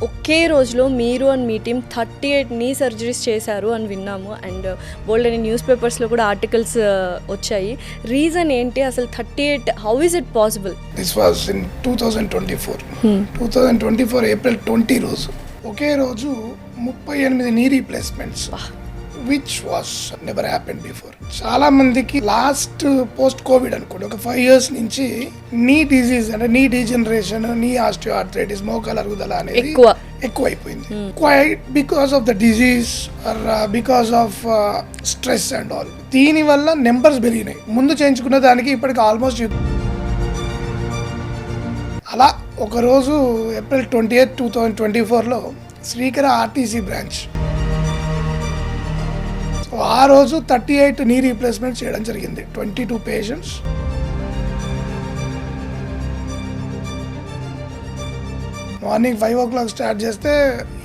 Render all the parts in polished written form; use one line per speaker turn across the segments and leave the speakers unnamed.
ఒకే రోజులో మీరు and me team 38 నీ సర్జరీస్ చేశారు అని విన్నాము. అండ్ బోల్డ్ అని న్యూస్ పేపర్స్లో కూడా ఆర్టికల్స్ వచ్చాయి. రీజన్ ఏంటి అసలు 38? How is it possible?
This was in 2024. 2024 April 20 రోజు ఒకే రోజు 38 నీ replacements, which was never happen before. చాలా మందికి లాస్ట్ పోస్ట్ కోవిడ్ అనుకోండి ఒక 5 years నుంచి నీ డిజీజ్ అంటే నీ డీజనరేషన్, నీ ఆస్టియోఆర్థరైటిస్, మోకాలు అరుగుదల అనేది ఎక్కువ అయిపోయింది. Because of the disease or because of stress and all. దీని వల్ల నెంబర్స్ పెరిగినాయి. ముందు చేయించుకున్న దానికి ఇప్పటికి ఆల్మోస్ట్ అలా ఒకరోజు ఏప్రిల్ 28, 2024లో శ్రీకర ఆర్టీసీ బ్రాంచ్ ఆ రోజు 38 నీ రీప్లేస్మెంట్ చేయడం జరిగింది. 22 పేషెంట్స్. మార్నింగ్ 5 o'clock స్టార్ట్ చేస్తే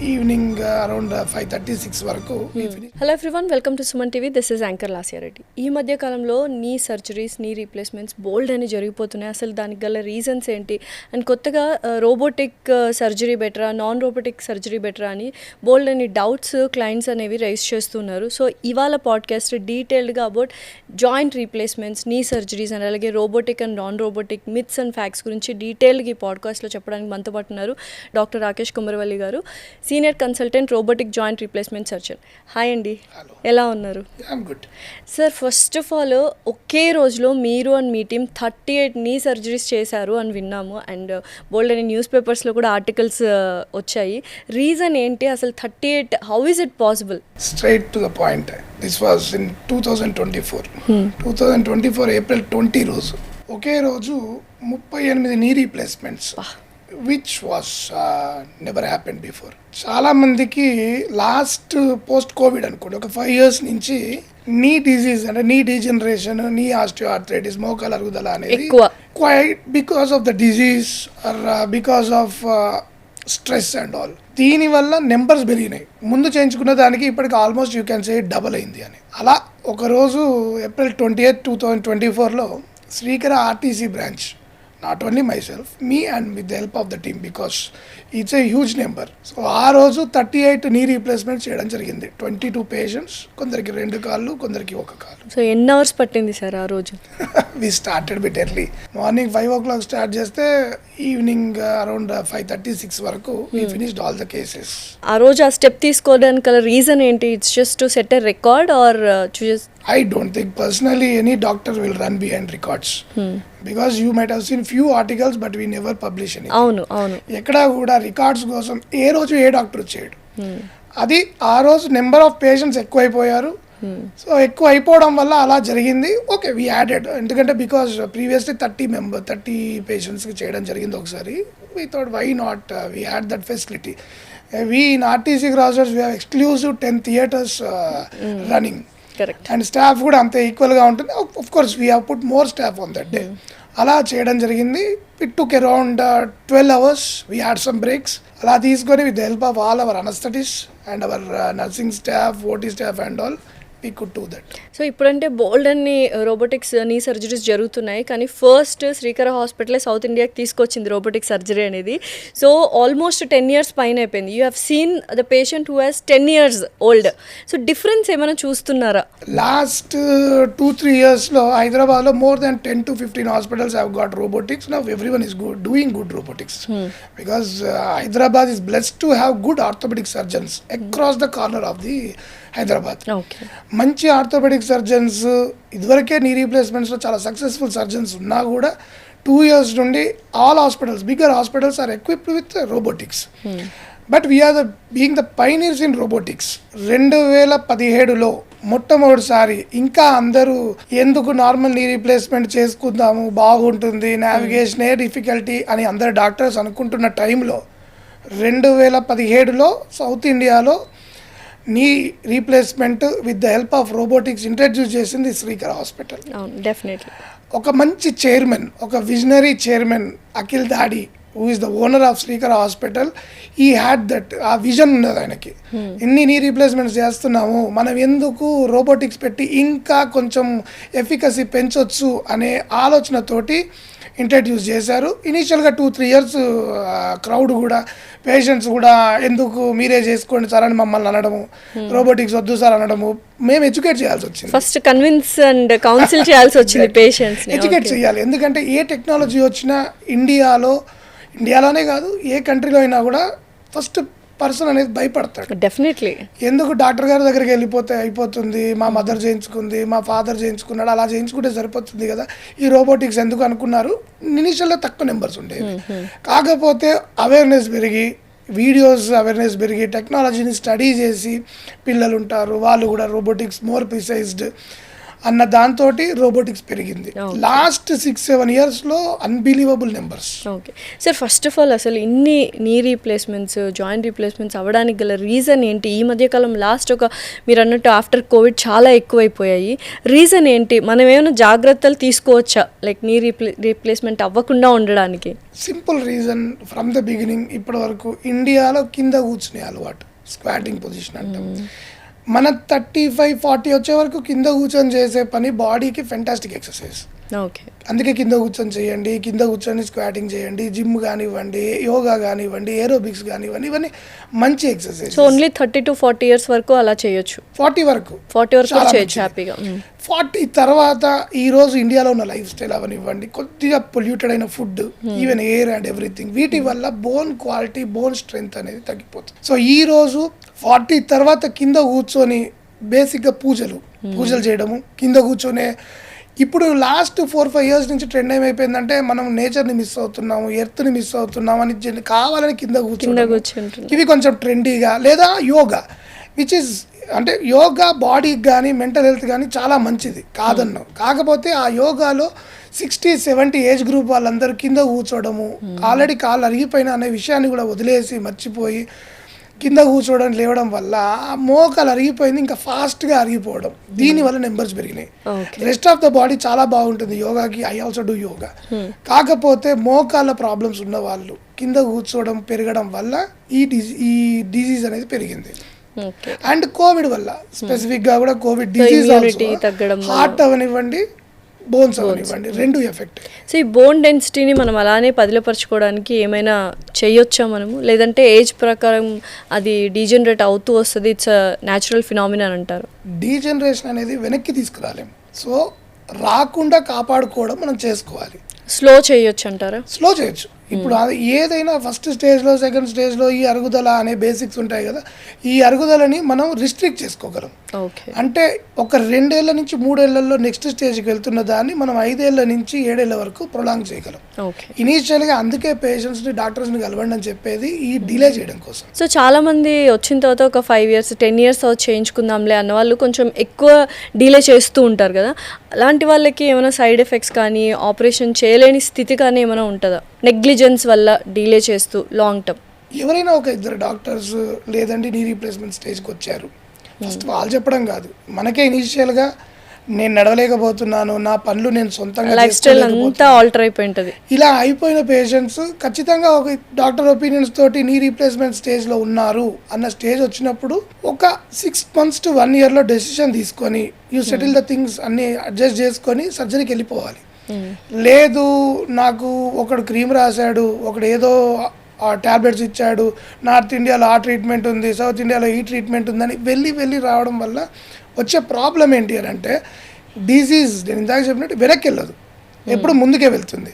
ఈవినింగ్ అరౌండ్ 5:36 వరకు.
Hello everyone, welcome to Suman TV. This is anchor Lasya Reddy. ఈ మధ్య కాలంలో నీ సర్జరీస్, నీ రీప్లేస్మెంట్స్ బోల్డ్ అని జరిగిపోతున్నాయి. అసలు దానికి గల రీజన్స్ ఏంటి? అండ్ కొత్తగా రోబోటిక్ సర్జరీ బెటరా, నాన్ రోబోటిక్ సర్జరీ బెటరా అని బోల్డ్ అని డౌట్స్ క్లయింట్స్ అనేవి రైజ్ చేస్తున్నారు. సో ఇవాళ పాడ్కాస్ట్ డీటెయిల్డ్గా అబౌట్ జాయింట్ రీప్లేస్మెంట్స్, నీ సర్జరీస్ అండ్ అలాగే robotic and non robotic myths and facts గురించి డీటెయిల్గా ఈ పాడ్కాస్ట్లో చెప్పడానికి మనతో పాటు ఉన్నారు డాక్టర్ రాకేష్ కుమరవల్లి గారు, senior consultant robotic joint replacement surgeon. Hi అండి, ఎలా ఉన్నారు? సార్, ఫస్ట్ ఆఫ్ ఆల్ ఒకే రోజులో మీరు అండ్ మీ టీమ్ 38 నీ సర్జరీస్ చేశారు అని విన్నాము. అండ్ బోల్డ్ అని న్యూస్ పేపర్స్లో కూడా ఆర్టికల్స్ వచ్చాయి. రీజన్ ఏంటి అసలు 38? How is it possible?
Straight to the point. This was in 2024. 2024 April 20 రోజు ఒకే రోజు 38 నీ replacements, which was never happen before. చాలా మందికి లాస్ట్ పోస్ట్ కోవిడ్ అనుకోండి ఒక 5 years నుంచి నీ డిజీజ్ అంటే నీ డీజనరేషన్, నీ ఆస్టియోఆర్థరైటిస్, మోకాలు అరుగుదల అనేది because of the disease or because of stress and all. దీని వల్ల నెంబర్స్ పెరిగినాయి. ముందు చేయించుకున్న దానికి ఇప్పటికి almost you can say double అయింది అని. అలా ఒకరోజు ఏప్రిల్ 28, 2024లో Srikara RTC branch, not only myself, me and with the help of the team, because it's a huge number. So ఆ రోజు 38 నీ రీప్లేస్మెంట్ చేయడం జరిగింది. 22 పేషెంట్స్, కొందరికి 2 కాళ్ళు, కొందరికి 1 కాలు.
సో ఎన్ని అవర్స్ పట్టింది సార్ ఆ రోజు?
We started bit early. Morning 5 o'clock start చేస్తే ఈవినింగ్ అరౌండ్ 5:36 వరకు we finished all the cases.
ఆ రోజు ఆ స్టెప్ తీసుకోవడానికి గల రీజన్ ఏంటి? It's just to set a record or
I don't think personally any doctor will run behind records. Because you might have seen few articles but we never publish anything.
అవును.
ఎక్కడ కూడా records కోసం ఏ రోజు ఏ doctor వచ్చాడు. అది ఆ రోజు number of patients ఎక్కువైపోయారు. సో ఎక్కువ అయిపోవడం వల్ల అలా జరిగింది. Okay, we added. ఎందుకంటే బికాజ్ ప్రీవియస్లీ 30 పేషెంట్స్కి చేయడం జరిగింది ఒకసారి. We thought why not we had that facility. We in RTC crossroads we have exclusive 10 theatres running. And staff కూడా అంతే ఈక్వల్గా ఉంటుంది. Of course we have put more staff on that day. అలా చేయడం జరిగింది. It took around 12 hours. We had some breaks. అలా తీసుకొని with the help of all our anaesthetist and hour nursing staff, OT staff and all, we could do that.
So ఇప్పుడంటే బోల్డ్ అన్ని robotics నీ surgeries జరుగుతున్నాయి, కానీ ఫస్ట్ శ్రీకర హాస్పిటలే south ఇండియాకి తీసుకొచ్చింది robotic surgery అనేది. సో ఆల్మోస్ట్ 10 years పైన అయిపోయింది. You have seen the patient who has 10 years old. So difference ఏమైనా చూస్తున్నారా?
లాస్ట్ 2-3 yearsలో హైదరాబాద్లో more than 10 to 15 hospitals have got robotics. Now everyone is doing good robotics. Because Hyderabad is blessed to have good orthopedic surgeons across the corner of the Hyderabad. మంచి orthopaedic surgeons, ఇదివరకే నీ రీప్లేస్మెంట్స్లో చాలా successful surgeons ఉన్నా కూడా 2 years నుండి all hospitals, bigger hospitals are equipped with robotics. But we are being the pioneers in robotics. 2017లో మొట్టమొదటిసారి ఇంకా అందరూ ఎందుకు నార్మల్ నీ రీప్లేస్మెంట్ చేసుకుందాము, బాగుంటుంది, నావిగేషనే డిఫికల్టీ అని అందరు డాక్టర్స్ అనుకుంటున్న టైంలో 2017లో సౌత్ ఇండియాలో knee replacement with the help of robotics introduce చేసింది శ్రీకర హాస్పిటల్.
డెఫినెట్లీ
ఒక మంచి చైర్మన్, ఒక విజనరీ చైర్మన్ అఖిల్ దాడి, who is the owner of Srikara hospital. ఈ హ్యాడ్ దట్, ఆ విజన్ ఉన్నది ఆయనకి. ఇన్ని నీ రీప్లేస్మెంట్స్ చేస్తున్నాము, మనం ఎందుకు రోబోటిక్స్ పెట్టి ఇంకా కొంచెం ఎఫికసీ పెంచొచ్చు అనే ఆలోచనతోటి ఇంట్రడ్యూస్ చేశారు. ఇనీషియల్గా 2-3 ఇయర్స్ క్రౌడ్ కూడా, పేషెంట్స్ కూడా ఎందుకు మీరే చేసుకోండి సార్ అని మమ్మల్ని అనడము, రోబోటిక్స్ వద్దు సార్ అనడము, మేము ఎడ్యుకేట్ చేయాల్సి వచ్చింది.
ఫస్ట్ కన్విన్స్ అండ్ కౌన్సిల్ చేయాల్సి వచ్చింది పేషెంట్స్.
ఎడ్యుకేట్ చేయాలి. ఎందుకంటే ఏ టెక్నాలజీ వచ్చినా ఇండియాలోనే కాదు, ఏ కంట్రీలో అయినా కూడా ఫస్ట్ పర్సన్ అనేది భయపడతాడు.
డెఫినెట్లీ.
ఎందుకు డాక్టర్ గారి దగ్గరికి వెళ్ళిపోతే అయిపోతుంది, మా మదర్ చేయించుకుంది, మా ఫాదర్ చేయించుకున్నాడు, అలా చేయించుకుంటే సరిపోతుంది కదా, ఈ రోబోటిక్స్ ఎందుకు అనుకున్నారు. ఇనిషియల్గా తక్కువ నెంబర్స్ ఉండేవి. కాకపోతే అవేర్నెస్ పెరిగి, అవేర్నెస్ పెరిగి, టెక్నాలజీని స్టడీ చేసి పిల్లలు ఉంటారు, వాళ్ళు కూడా రోబోటిక్స్ మోర్ ప్రిసైజ్డ్ అన్న దాంతో రోబోటిక్స్ పెరిగింది. లాస్ట్ 6-7 ఇయర్స్లో unbelievable numbers.
Okay sir, first of all అసలు ఇన్ని నీ రీప్లేస్మెంట్స్, జాయింట్ రీప్లేస్మెంట్స్ అవ్వడానికి గల రీజన్ ఏంటి? ఈ మధ్యకాలం లాస్ట్ మీరు అన్నట్టు ఆఫ్టర్ కోవిడ్ చాలా ఎక్కువైపోయాయి. రీజన్ ఏంటి? మనం ఏమైనా జాగ్రత్తలు తీసుకోవచ్చా లైక్ నీ రీప్లేస్మెంట్ అవ్వకుండా ఉండడానికి?
Simple reason, from the beginning ఇప్పటి వరకు ఇండియాలో కింద కూర్చునే అలవాటు, స్క్వాటింగ్ పొజిషన్ అంటాం. మన 35-40 వచ్చే వరకు కింద కూర్చొని చేసే పని బాడీకి ఫెంటాస్టిక్ ఎక్సర్సైజ్.
ఓకే,
అందుకే కింద కూర్చొని చేయండి, కింద కూర్చొని స్క్వాటింగ్ చేయండి, జిమ్ కానివ్వండి, యోగా కానివ్వండి, ఏరోబిక్స్ కానివ్వండి, ఇవన్నీ మంచి exercise.
So only 30 to 40 years వరకు అలా చేయొచ్చు.
40 వరకు
చేయొచ్చు హ్యాపీగా.
40 తర్వాత ఈరోజు ఇండియాలో ఉన్న లైఫ్ స్టైల్ అవనివ్వండి, కొద్దిగా పొల్యూటెడ్ అయిన food, even air and everything, వీటి వల్ల బోన్ క్వాలిటీ, బోన్ స్ట్రెంగ్త్ అనేది తగ్గిపోతుంది. సో ఈ రోజు 40 తర్వాత కింద కూర్చొని బేసిక్గా పూజలు చేయడము, కింద కూర్చొనే ఇప్పుడు లాస్ట్ 4-5 years నుంచి ట్రెండ్ ఏమైపోయిందంటే మనం నేచర్ని మిస్ అవుతున్నాము, ఎర్త్ని మిస్ అవుతున్నాము అని కావాలని కింద కూర్చుంటాం. ఇవి కొంచెం ట్రెండీగా, లేదా యోగా విచ్ ఇస్ అంటే యోగా బాడీకి కానీ మెంటల్ హెల్త్ కానీ చాలా మంచిది కాదన్నాం. కాకపోతే ఆ యోగాలో 60-70 ఏజ్ గ్రూప్ వాళ్ళందరూ కింద కూర్చోవడము, ఆల్రెడీ కాళ్ళు అరిగిపోయినా అనే విషయాన్ని కూడా వదిలేసి మర్చిపోయి కింద కూర్చోవడం, లేవడం వల్ల మోకాలు అరిగిపోయింది, ఇంకా ఫాస్ట్గా అరిగిపోవడం, దీనివల్ల నెంబర్స్ పెరిగినాయి. రెస్ట్ ఆఫ్ ద బాడీ చాలా బాగుంటుంది యోగాకి. I also do yoga. కాకపోతే మోకాళ్ళ ప్రాబ్లమ్స్ ఉన్న వాళ్ళు కింద కూర్చోవడం పెరగడం వల్ల ఈ డిజీజ్ అనేది పెరిగింది. అండ్ కోవిడ్ వల్ల స్పెసిఫిక్గా కూడా కోవిడ్ డిజీజ్ తగ్గడం, హార్ట్ అవనివ్వండి, బోన్స్ అవనివ్వండి, రెండు ఎఫెక్ట్.
సో ఈ బోన్ డెన్సిటీని మనం అలానే పదిలపరచుకోవడానికి ఏమైనా చేయొచ్చా మనము, లేదంటే ఏజ్ ప్రకారం అది డీజనరేట్ అవుతూ వస్తుంది, ఇట్స్ న్యాచురల్ ఫినామినన్ అంటారు?
డీజనరేషన్ అనేది వెనక్కి తీసుకురాలేము. సో రాకుండా కాపాడుకోవడం మనం చేసుకోవాలి.
స్లో చేయొచ్చు అంటారా?
స్లో చేయొచ్చు. ఇప్పుడు అది ఏదైనా ఫస్ట్ స్టేజ్లో, సెకండ్ స్టేజ్లో ఈ అరుగుదల అనే బేసిక్స్ ఉంటాయి కదా, ఈ అరుగుదలని మనం రిస్ట్రిక్ట్ చేసుకోగలం. అంటే ఒక 2 ఏళ్ల నుంచి 3 ఏళ్లలో నెక్స్ట్ స్టేజ్కి వెళ్తున్న దాన్ని మనం 5 ఏళ్ల నుంచి 7 ఏళ్ల వరకు ప్రొలాంగ్ చేయగలం. ఇనీషియల్గా అందుకే పేషెంట్స్ని, డాక్టర్స్ని కలవండి అని చెప్పేది ఈ డిలే చేయడం కోసం.
సో చాలా మంది వచ్చిన తర్వాత ఒక 5 years 10 years చేయించుకుందాంలే అన్న వాళ్ళు కొంచెం ఎక్కువ డిలే చేస్తూ ఉంటారు కదా, అలాంటి వాళ్ళకి ఏమైనా సైడ్ ఎఫెక్ట్స్ కానీ, ఆపరేషన్ చేయలేని స్థితి కానీ ఏమైనా ఉంటుందా నెగ్లిజెన్స్ వల్ల డిలే చేస్తూ లాంగ్ టర్మ్?
ఎవరైనా ఒక 2 డాక్టర్స్ లేదంటే నీ రీప్లేస్మెంట్ స్టేజ్కి వచ్చారు, ఫస్ట్ వాళ్ళు చెప్పడం కాదు, మనకే ఇనీషియల్గా నేను నడవలేకపోతున్నాను, నా పనులు నేను సొంతంగా,
లైఫ్ స్టైల్ అంతా ఆల్టర్ అయిపోయింటుంది,
ఇలా అయిపోయిన పేషెంట్స్ ఖచ్చితంగా ఒక డాక్టర్ ఒపీనియన్స్ తోటి నీ రీప్లేస్మెంట్ స్టేజ్లో ఉన్నారు అన్న స్టేజ్ వచ్చినప్పుడు ఒక 6 months to 1 yearలో డెసిషన్ తీసుకొని యూ సెటిల్ ద థింగ్స్ అన్ని అడ్జస్ట్ చేసుకొని సర్జరీకి వెళ్ళిపోవాలి. లేదు నాకు ఒకడు క్రీమ్ రాశాడు, ఒకడు ఏదో ట్యాబ్లెట్స్ ఇచ్చాడు, నార్త్ ఇండియాలో ఆ ట్రీట్మెంట్ ఉంది, సౌత్ ఇండియాలో ఈ ట్రీట్మెంట్ ఉందని వెళ్ళి రావడం వల్ల వచ్చే ప్రాబ్లం ఏంటి అని అంటే డిసీజ్ నేను ఇందాక చెప్పినట్టు వెనక్కి వెళ్ళదు, ఎప్పుడు ముందుకే వెళ్తుంది.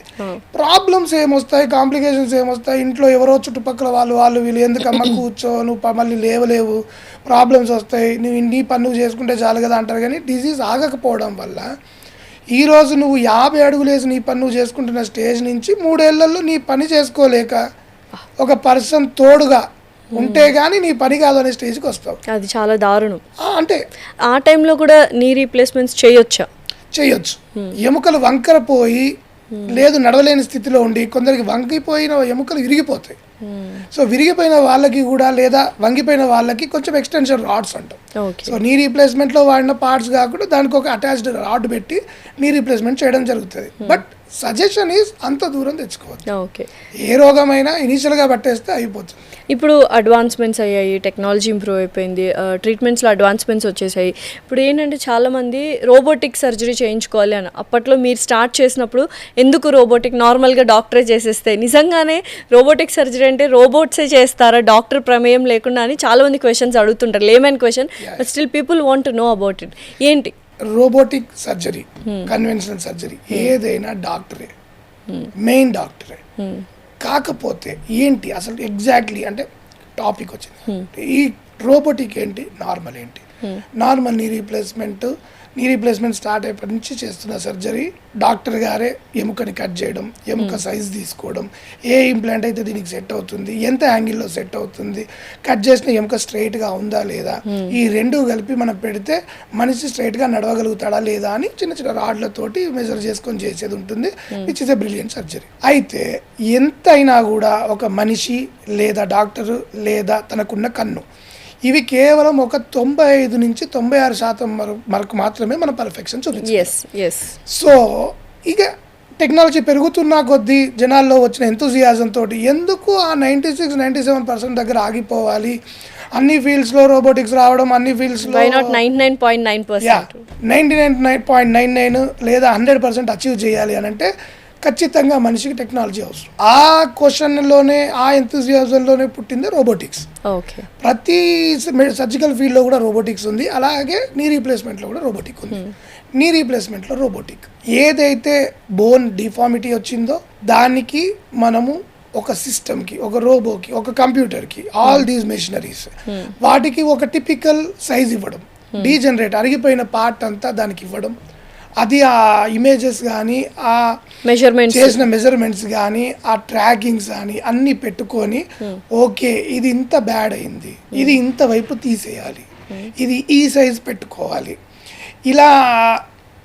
ప్రాబ్లమ్స్ ఏమొస్తాయి, కాంప్లికేషన్స్ ఏమొస్తాయి, ఇంట్లో ఎవరో చుట్టుపక్కల వాళ్ళు వీళ్ళు ఎందుకమ్మ కూర్చో, నువ్వు మళ్ళీ లేవలేవు, ప్రాబ్లమ్స్ వస్తాయి, నువ్వు నీ పన్ను చేసుకుంటే చాలు కదా అంటారు. కానీ డిసీజ్ ఆగకపోవడం వల్ల ఈరోజు నువ్వు 50 అడుగులు వేసి నీ పని నువ్వు చేసుకుంటున్న స్టేజ్ నుంచి 3 ఏళ్లలో నీ పని చేసుకోలేక ఒక పర్సన్ తోడుగా ఉంటే గానీ నీ పని కాదు అనే స్టేజ్కి వస్తావు.
అది చాలా దారుణం.
అంటే
ఆ టైంలో కూడా నీ రీప్లేస్మెంట్స్ చేయొచ్చు.
ఎముకలు వంకర పోయి లేదు నడవలేని స్థితిలో ఉండి కొందరికి వంగిపోయిన ఎముకలు విరిగిపోతాయి. సో విరిగిపోయిన వాళ్ళకి కూడా లేదా వంగిపోయిన వాళ్ళకి కొంచెం ఎక్స్టెన్షన్ రాడ్స్ అంటాం. సో నీ రీప్లేస్మెంట్లో వాడిన పార్ట్స్ కాకుండా దానికి ఒక అటాచ్డ్ రాడ్ పెట్టి నీ రీప్లేస్మెంట్ చేయడం జరుగుతుంది. బట్ సజెషన్ ఈజ్ అంత దూరం తెచ్చుకోవచ్చు. ఏ రోగమైనా ఇనీషియల్గా పట్టేస్తే అయిపోతుంది.
ఇప్పుడు అడ్వాన్స్మెంట్స్ అయ్యాయి, టెక్నాలజీ ఇంప్రూవ్ అయిపోయింది, ట్రీట్మెంట్స్లో అడ్వాన్స్మెంట్స్ వచ్చేసాయి. ఇప్పుడు ఏంటంటే చాలామంది రోబోటిక్ సర్జరీ చేయించుకోవాలి అని అప్పట్లో మీరు స్టార్ట్ చేసినప్పుడు ఎందుకు రోబోటిక్, నార్మల్గా డాక్టరే చేసేస్తే నిజంగానే రోబోటిక్ సర్జరీ అంటే రోబోట్సే చేస్తారా డాక్టర్ ప్రమేయం లేకుండా అని చాలామంది క్వశ్చన్స్ అడుగుతుంటారు, layman question, but still people want to know about it. ఏంటి
రోబోటిక్ సర్జరీ, కన్వెన్షనల్ సర్జరీ ఏదైనా డాక్టరే, మెయిన్ డాక్టరే. కాకపోతే ఏంటి అసలు ఎగ్జాక్ట్లీ అంటే టాపిక్ వచ్చింది, ఈ రోబోటిక్ ఏంటి, నార్మల్ ఏంటి. నార్మల్ నీ రీప్లేస్మెంట్ స్టార్ట్ అయినప్పటి నుంచి చేస్తున్న సర్జరీ డాక్టర్ గారే ఎముకని కట్ చేయడం, ఎముక సైజ్ తీసుకోవడం, ఏ ఇంప్లాంట్ అయితే దీనికి సెట్ అవుతుంది, ఎంత యాంగిల్లో సెట్ అవుతుంది, కట్ చేసిన ఎముక స్ట్రైట్గా ఉందా లేదా, ఈ రెండు కలిపి మనం పెడితే మనిషి స్ట్రైట్గా నడవగలుగుతాడా లేదా అని చిన్న చిన్న రాడ్లతోటి మెజర్ చేసుకొని చేసేది ఉంటుంది, which is a brilliant surgery. అయితే ఎంతైనా కూడా ఒక మనిషి లేదా డాక్టరు లేదా తనకున్న కన్ను, ఇవి కేవలం ఒక 95 నుంచి 96% వరకు మాత్రమే మన పర్ఫెక్షన్ చూపించాలి. సో ఇక టెక్నాలజీ పెరుగుతున్న కొద్దీ జనాల్లో వచ్చిన ఎంతూజియాజం తోటి ఎందుకు ఆ 96-97% దగ్గర ఆగిపోవాలి, అన్ని ఫీల్డ్స్లో రోబోటిక్స్ రావడం, అన్ని ఫీల్డ్స్లో 99.99 లేదా 100% అచీవ్ చేయాలి అని అంటే ఖచ్చితంగా మనిషికి టెక్నాలజీ అవసరం. ఆ క్వశ్చన్లోనే, ఆ ఎంతూజియాజంలోనే పుట్టింది రోబోటిక్స్. ప్రతి సర్జికల్ ఫీల్డ్లో కూడా రోబోటిక్స్ ఉంది, అలాగే నీ రీప్లేస్మెంట్లో కూడా రోబోటిక్ ఉంది. నీ రీప్లేస్మెంట్లో రోబోటిక్ ఏదైతే బోన్ డిఫార్మిటీ వచ్చిందో దానికి మనము ఒక సిస్టమ్కి, ఒక రోబోకి, ఒక కంప్యూటర్కి, ఆల్ దీస్ మెషినరీస్ వాటికి ఒక టిపికల్ సైజ్ ఇవ్వడం, డీజనరేట్ అరిగిపోయిన పార్ట్ అంతా దానికి ఇవ్వడం, అది ఆ ఇమేజెస్ కానీ, ఆ చేసిన మెజర్మెంట్స్ కానీ, ఆ ట్రాకింగ్స్ కానీ అన్నీ పెట్టుకొని ఓకే ఇది ఇంత బ్యాడ్ అయింది, ఇది ఇంత వైపు తీసేయాలి, ఇది ఈ సైజ్ పెట్టుకోవాలి, ఇలా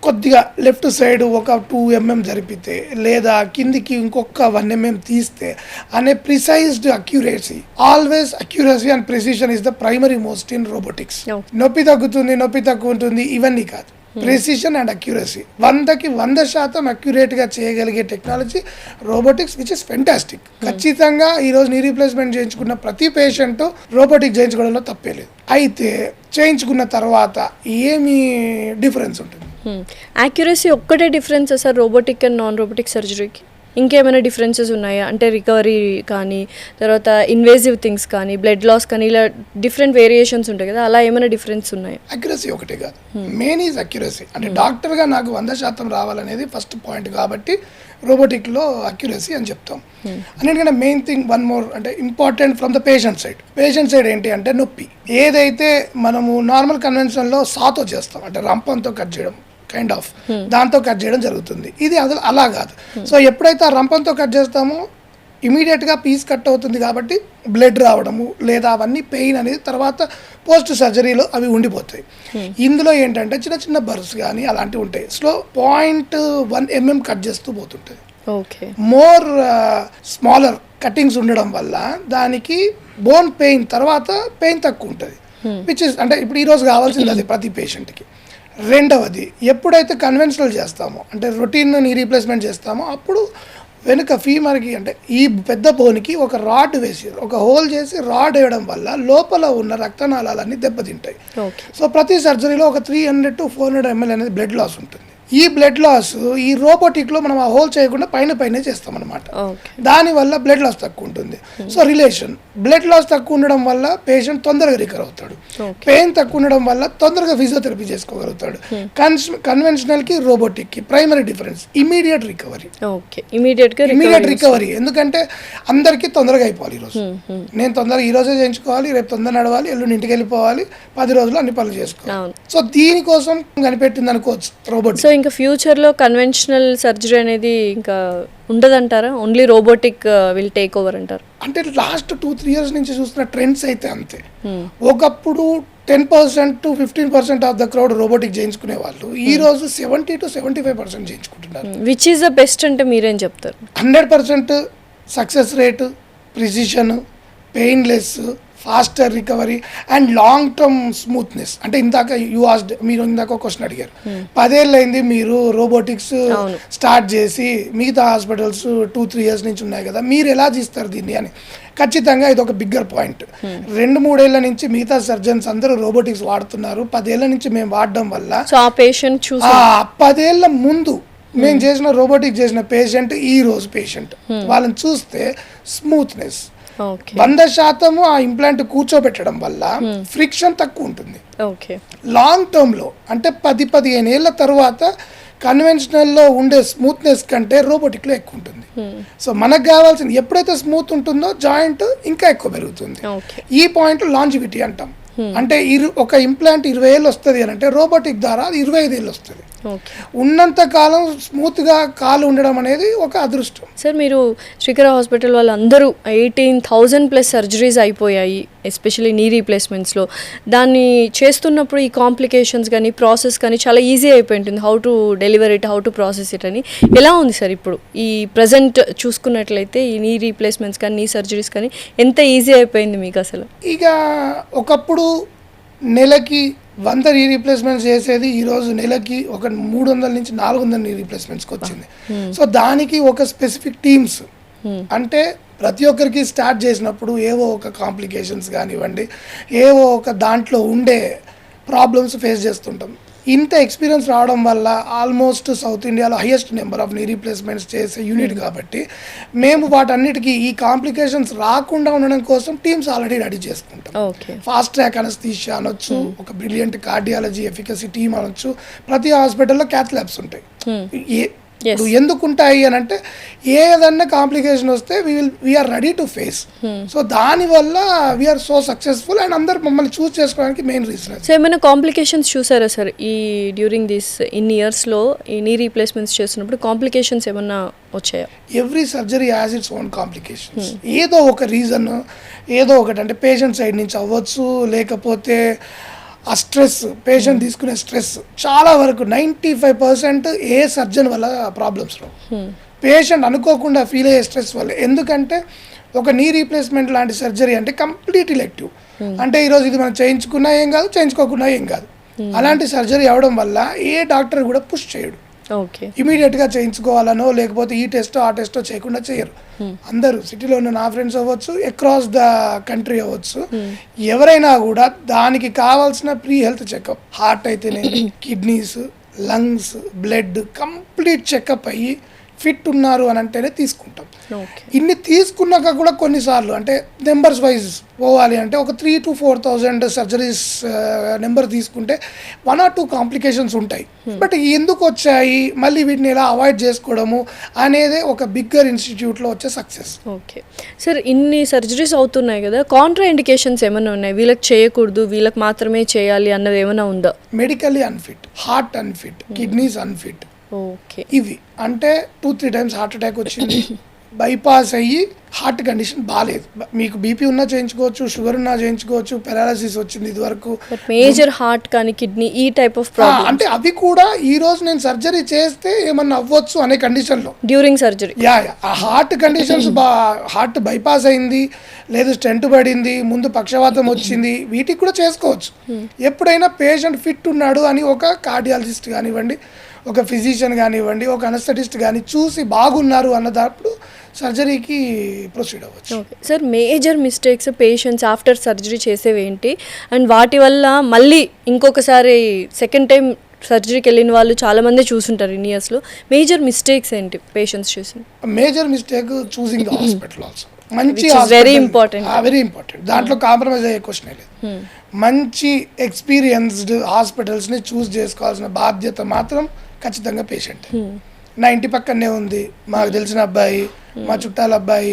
కొద్దిగా లెఫ్ట్ సైడ్ ఒక 2 mm జరిపితే లేదా కిందికి ఇంకొక 1 mm తీస్తే అనే precised accuracy. Always accuracy and precision is the primary most in robotics. నొప్పి తగ్గుతుంది, నొప్పి తక్కువ ఉంటుంది ఇవన్నీ కాదు, ప్రెసిషన్ అండ్ అక్యురసీ. 100కి 100% అక్యురేట్గా చేయగలిగే technology robotics, which is fantastic. ఖచ్చితంగా ఈరోజు నీ రీప్లేస్మెంట్ చేయించుకున్న ప్రతి పేషెంట్ రోబోటిక్ చేయించుకోవడంలో తప్పే లేదు. అయితే చేయించుకున్న తర్వాత ఏమి డిఫరెన్స్ ఉంటుంది?
యాక్యురసీ ఒక్కటే difference sir robotic and non robotic సర్జరీకి? ఇంకేమైనా డిఫరెన్సెస్ ఉన్నాయా? అంటే రికవరీ కానీ, తర్వాత ఇన్వేజివ్ థింగ్స్ కానీ, బ్లడ్ లాస్ కానీ, ఇలా డిఫరెంట్ వేరియేషన్స్ ఉంటాయి కదా, అలా ఏమైనా డిఫరెన్స్ ఉన్నాయా?
అక్యురసీ ఒకటే కాదు, మెయిన్ ఈజ్ అక్యురసీ. అంటే డాక్టర్గా నాకు 100% రావాలనేది ఫస్ట్ పాయింట్ కాబట్టి రోబోటిక్లో అక్యురసీ అని చెప్తాం. అన్నిటికంటే మెయిన్ థింగ్ వన్ మోర్ అంటే important from the patient side ఏంటి అంటే నొప్పి. ఏదైతే మనము నార్మల్ కన్వెన్షన్లో సాతో చేస్తాం, అంటే రంపంతో కట్ చేయడం కైండ్ ఆఫ్, దాంతో కట్ చేయడం జరుగుతుంది. ఇది అసలు అలా కాదు. సో ఎప్పుడైతే ఆ రంపంతో కట్ చేస్తామో ఇమీడియట్గా పీస్ కట్ అవుతుంది కాబట్టి బ్లడ్ రావడము లేదా అవన్నీ పెయిన్ అనేది తర్వాత పోస్ట్ సర్జరీలో అవి ఉండిపోతాయి. ఇందులో ఏంటంటే చిన్న చిన్న బర్స్ కానీ అలాంటివి ఉంటాయి. 0.1 mm కట్ చేస్తూ పోతుంటుంది. మోర్ స్మాలర్ కటింగ్స్ ఉండడం వల్ల దానికి బోన్ పెయిన్ తర్వాత పెయిన్ తక్కువ ఉంటుంది, విచ్ ఇస్ అంటే ఇప్పుడు ఈరోజు కావాల్సింది అది ప్రతి పేషెంట్కి. రెండవది, ఎప్పుడైతే కన్వెన్షనల్ చేస్తామో అంటే రొటీన్ నీ రీప్లేస్మెంట్ చేస్తామో అప్పుడు వెనుక ఫీమర్కి అంటే ఈ పెద్ద బోన్కి ఒక రాడ్ వేసి, ఒక హోల్ చేసి రాడ్ వేయడం వల్ల లోపల ఉన్న రక్తనాళాలన్నీ దెబ్బతింటాయి. సో ప్రతి సర్జరీలో ఒక 300 to 400 ml అనేది బ్లడ్ లాస్ ఉంటుంది. ఈ బ్లడ్ లాస్ ఈ రోబోటిక్లో మనం ఆ హోల్ చేయకుండా పైన చేస్తాం అనమాట. దానివల్ల బ్లడ్ లాస్ తక్కువ ఉంటుంది. సో రిలేషన్ బ్లడ్ లాస్ తక్కువ ఉండడం వల్ల పేషెంట్ తొందరగా రికవర్ అవుతాడు, పెయిన్ తక్కువ ఉండడం వల్ల తొందరగా ఫిజియోథెరపీ చేసుకోగలుగుతాడు. కన్వెన్షనల్కి రోబోటిక్కి ప్రైమరీ డిఫరెన్స్ ఇమీడియట్ రికవరీ. ఎందుకంటే అందరికీ తొందరగా అయిపోవాలి. ఈరోజు నేను ఈరోజే చేయించుకోవాలి, రేపు తొందర నడవాలి, ఎల్లుండి ఇంటికి వెళ్ళిపోవాలి, 10 రోజులు అన్ని పనులు చేసుకోవాలి. సో దీనికోసం కనిపెట్టింది అనుకోవచ్చు రోబోటిక్.
సో ఇంకా ఫ్యూచర్లో కన్వెన్షనల్ సర్జరీ అనేది ఇంకా ఉండదంటారా? Only robotic will take over అంటారు?
అంటే లాస్ట్ 2-3 years నుంచి చూస్తున్న ట్రెండ్స్ అయితే అంతే. ఒకప్పుడు 10% to 15% of the crowd robotic చేయించుకునే వాళ్ళు ఈ రోజు 70 to 75% చేయించుకుంటున్నారు.
విచ్ ఈస్ ద బెస్ట్ అంటే మీరేం చెప్తారు?
100% success rate, precision, painless, faster recovery and long term smoothness. అంటే ఇందాక మీరు ఇందాక ఒక క్వశ్చన్ అడిగారు, 10 ఏళ్ళు అయింది మీరు రోబోటిక్స్ స్టార్ట్ చేసి, మిగతా హాస్పిటల్స్ 2-3 years నుంచి ఉన్నాయి కదా, మీరు ఎలా చేస్తారు దీన్ని అని. ఖచ్చితంగా ఇది ఒక బిగ్గర్ పాయింట్. 2-3 ఏళ్ల నుంచి మిగతా సర్జన్స్ అందరూ రోబోటిక్స్ వాడుతున్నారు, 10 ఏళ్ల నుంచి మేము వాడడం వల్ల
ఆ పేషెంట్
10 ఏళ్ల ముందు మేము చేసిన రోబోటిక్ చేసిన పేషెంట్, ఈ రోజు పేషెంట్ వాళ్ళని చూస్తే స్మూత్నెస్ 100% ఆ ఇంప్లాంట్ కూర్చోబెట్టడం వల్ల ఫ్రిక్షన్ తక్కువ ఉంటుంది. లాంగ్ టర్మ్ లో అంటే 10-15 ఏళ్ల తర్వాత కన్వెన్షనల్లో ఉండే స్మూత్నెస్ కంటే రోబోటిక్లో ఎక్కువ ఉంటుంది. సో మనకు కావాల్సింది ఎప్పుడైతే స్మూత్ ఉంటుందో జాయింట్ ఇంకా ఎక్కువ పెరుగుతుంది. ఈ పాయింట్ లాంజివిటీ అంటాం. అంటే ఒక ఇంప్లాంట్ 20 ఏళ్ళు వస్తుంది అని అంటే రోబోటిక్ ద్వారా అది 25 ఏళ్ళు వస్తుంది. ఉన్నంత కాలం స్మూత్గా కాలు ఉండడం అనేది ఒక అదృష్టం.
సార్, మీరు శ్రీకర హాస్పిటల్ వాళ్ళందరూ 18,000+ సర్జరీస్ అయిపోయాయి, ఎస్పెషల్లీ నీ రీప్లేస్మెంట్స్లో. దాన్ని చేస్తున్నప్పుడు ఈ కాంప్లికేషన్స్ కానీ ప్రాసెస్ కానీ చాలా ఈజీ అయిపోయింటుంది, how to deliver it, how to process it అని. ఎలా ఉంది సార్ ఇప్పుడు ఈ ప్రజెంట్ చూసుకున్నట్లయితే ఈ నీ రీప్లేస్మెంట్స్ కానీ నీ సర్జరీస్ కానీ ఎంత ఈజీ అయిపోయింది మీకు అసలు?
ఇక ఒకప్పుడు నెలకి 100 నీ రీప్లేస్మెంట్స్ చేసేది ఈరోజు నెలకి ఒక 300 నుంచి 400 నీ రీప్లేస్మెంట్స్కి వచ్చింది. సో దానికి ఒక స్పెసిఫిక్ టీమ్స్, అంటే ప్రతి ఒక్కరికి స్టార్ట్ చేసినప్పుడు ఏవో ఒక కాంప్లికేషన్స్ కానివ్వండి, ఏవో ఒక దాంట్లో ఉండే ప్రాబ్లమ్స్ ఫేస్ చేస్తుంటాం. ఇంత ఎక్స్పీరియన్స్ రావడం వల్ల ఆల్మోస్ట్ సౌత్ ఇండియాలో హైయెస్ట్ నెంబర్ ఆఫ్ నీ రీప్లేస్మెంట్స్ చేసే యూనిట్ కాబట్టి మేము వాటన్నిటికీ ఈ కాంప్లికేషన్స్ రాకుండా ఉండడం కోసం టీమ్స్ ఆల్రెడీ రెడీ చేసుకుంటాం. ఫాస్ట్ ట్రాక్ అనస్థీషియా అనొచ్చు, ఒక బ్రిలియంట్ కార్డియాలజీ ఎఫికసీ టీమ్ అనొచ్చు. ప్రతి హాస్పిటల్లో క్యాత్ ల్యాబ్స్ ఉంటాయి. ఎందుకు ఉంటాయి అని అంటే ఏదన్నా కాంప్లికేషన్ వస్తే we are ready to face. So దానివల్ల వీఆర్ సో సక్సెస్ఫుల్ అండ్ అందరు మమ్మల్ని చూస్ చేసుకోవడానికి మెయిన్ రీజన్.
సో ఏమైనా కాంప్లికేషన్స్ చూసారా సార్ ఈ డ్యూరింగ్ దిస్ ఇయర్స్లో ఈ నీ రీప్లేస్మెంట్స్ చేస్తున్నప్పుడు కాంప్లికేషన్స్ ఏమన్నా వచ్చాయా?
Every surgery has its own complications. ఏదో ఒక రీజన్, ఏదో ఒకటి, అంటే పేషెంట్ సైడ్ నుంచి అవ్వచ్చు, లేకపోతే ఆ స్ట్రెస్, పేషెంట్ తీసుకునే స్ట్రెస్. చాలా వరకు 95% ఏ సర్జన్ వల్ల ప్రాబ్లమ్స్ రావు, పేషెంట్ అనుకోకుండా ఫీల్ అయ్యే స్ట్రెస్ వల్ల. ఎందుకంటే ఒక నీ రీప్లేస్మెంట్ లాంటి సర్జరీ అంటే కంప్లీట్ ఎలెక్టివ్. అంటే ఈరోజు ఇది మనం చేయించుకున్నా ఏం కాదు, చేయించుకోకుండా ఏం కాదు. అలాంటి సర్జరీ అవడం వల్ల ఏ డాక్టర్ కూడా పుష్ చేయడు, ఇమీడియట్గా చేయించుకోవాలనో లేకపోతే ఈ టెస్టో ఆ టెస్టో చేయకుండా చేయరు. అందరూ సిటీలో ఉన్న నా ఫ్రెండ్స్ అవ్వచ్చు, అక్రాస్ ద కంట్రీ అవ్వచ్చు, ఎవరైనా కూడా దానికి కావాల్సిన ప్రీ హెల్త్ చెకప్, హార్ట్ అయితేనేమి, kidneys, lungs, blood complete checkup అయ్యి ఫిట్ ఉన్నారు అని అంటేనే తీసుకుంటాం. ఇన్ని తీసుకున్నాక కూడా కొన్నిసార్లు అంటే నెంబర్స్ వైజ్ పోవాలి అంటే ఒక 3,000 to 4,000 సర్జరీస్ నెంబర్ తీసుకుంటే 1 or 2 కాంప్లికేషన్స్ ఉంటాయి. బట్ ఎందుకు వచ్చాయి, మళ్ళీ వీటిని ఎలా అవాయిడ్ చేసుకోవడము అనేది ఒక బిగ్గర్ ఇన్స్టిట్యూట్లో వచ్చే సక్సెస్.
ఓకే సార్, ఇన్ని సర్జరీస్ అవుతున్నాయి కదా, కాంట్రా ఇండికేషన్స్ ఏమైనా ఉన్నాయి, వీళ్ళకి చేయకూడదు వీళ్ళకి మాత్రమే చేయాలి అన్నది ఏమైనా ఉందా?
Medically unfit, heart unfit, kidneys unfit.
Okay,
ఇవి అంటే 2-3 times హార్ట్ అటాక్ వచ్చింది, బైపాస్ అయ్యి హార్ట్ కండిషన్ బాగాలేదు, మీకు బీపీ ఉన్నా చేయించుకోవచ్చు, షుగర్ ఉన్నా చేయించుకోవచ్చు, పెరాలసిస్ వచ్చింది ఇది వరకు,
మేజర్ హార్ట్ కానీ కిడ్నీ ఈ టైప్ ఆఫ్ ప్రాబ్లమ్,
అంటే అవి కూడా ఈ రోజు నేను సర్జరీ చేస్తే ఏమన్నా అవ్వచ్చు అనే కండిషన్లో
డ్యూరింగ్ సర్జరీ
ఆ హార్ట్ కండిషన్స్ హార్ట్ బైపాస్ అయింది, లేదు స్టెంట్ పడింది, ముందు పక్షవాతం వచ్చింది, వీటికి కూడా చేసుకోవచ్చు. ఎప్పుడైనా పేషెంట్ ఫిట్ ఉన్నాడు అని ఒక కార్డియాలజిస్ట్ కానివ్వండి, ఒక ఫిజిషియన్ కానివ్వండి, ఒక అనస్థెటిస్ట్ కానీ చూసి బాగున్నారు అన్నప్పుడు సర్జరీకి ప్రొసీడ్ అవ్వచ్చు.
Sir, major mistakes patients after surgery చేసేవి ఏంటి, అండ్ వాటి వల్ల మళ్ళీ ఇంకొకసారి సెకండ్ టైం సర్జరీకి వెళ్ళిన వాళ్ళు చాలామంది చూసుంటారు ఇన్ ఇయర్స్లో, మేజర్ మిస్టేక్స్ ఏంటి పేషెంట్స్ చూసి?
Major mistake choosing the hospital also. మంచి
వెరీ ఇంపార్టెంట్,
దాంట్లో కాంప్రమైజ్ అయ్యే క్వశ్చన్ లేదు. మంచి ఎక్స్పీరియన్స్డ్ హాస్పిటల్స్ని చూస్ చేసుకోవాల్సిన బాధ్యత మాత్రం ఖచ్చితంగా పేషెంట్. నా ఇంటి పక్కనే ఉంది, మాకు తెలిసిన అబ్బాయి, మా చుట్టాల అబ్బాయి,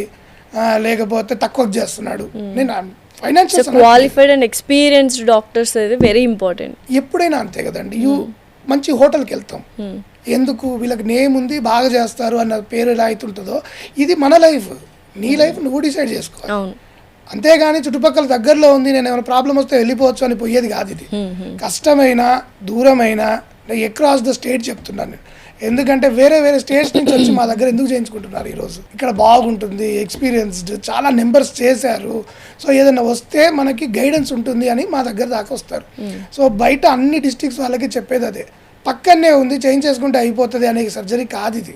లేకపోతే తక్కువ చేస్తున్నాడు, నేను financial
qualified and experienced doctors అయితే వెరీ ఇంపార్టెంట్.
ఎప్పుడైనా అంతే కదండి. మంచి హోటల్కి వెళ్తాం, ఎందుకు వీళ్ళకి నేమ్ ఉంది బాగా చేస్తారు అన్న పేరు ఎలా అవుతుంటుందో, ఇది మన లైఫ్, నీ లైఫ్ నువ్వు డిసైడ్ చేసుకోవాలి. అంతేగాని చుట్టుపక్కల దగ్గరలో ఉంది, నేను ఏమైనా ప్రాబ్లం వస్తే వెళ్ళిపోవచ్చు అని పోయేది కాదు. ఇది కష్టమైన, దూరమైన, అక్రాస్ ద స్టేట్ చెప్తున్నాను నేను. ఎందుకంటే వేరే వేరే స్టేట్స్ నుంచి వచ్చి మా దగ్గర ఎందుకు చేయించుకుంటున్నారు ఈరోజు? ఇక్కడ బాగుంటుంది, ఎక్స్పీరియన్స్డ్, చాలా నెంబర్స్ చేశారు, సో ఏదైనా వస్తే మనకి గైడెన్స్ ఉంటుంది అని మా దగ్గర దాకా వస్తారు. సో బయట అన్ని డిస్ట్రిక్ట్స్ వాళ్ళకి చెప్పేది అదే, పక్కనే ఉంది చేయించేసుకుంటే అయిపోతుంది అనే సర్జరీ కాదు ఇది.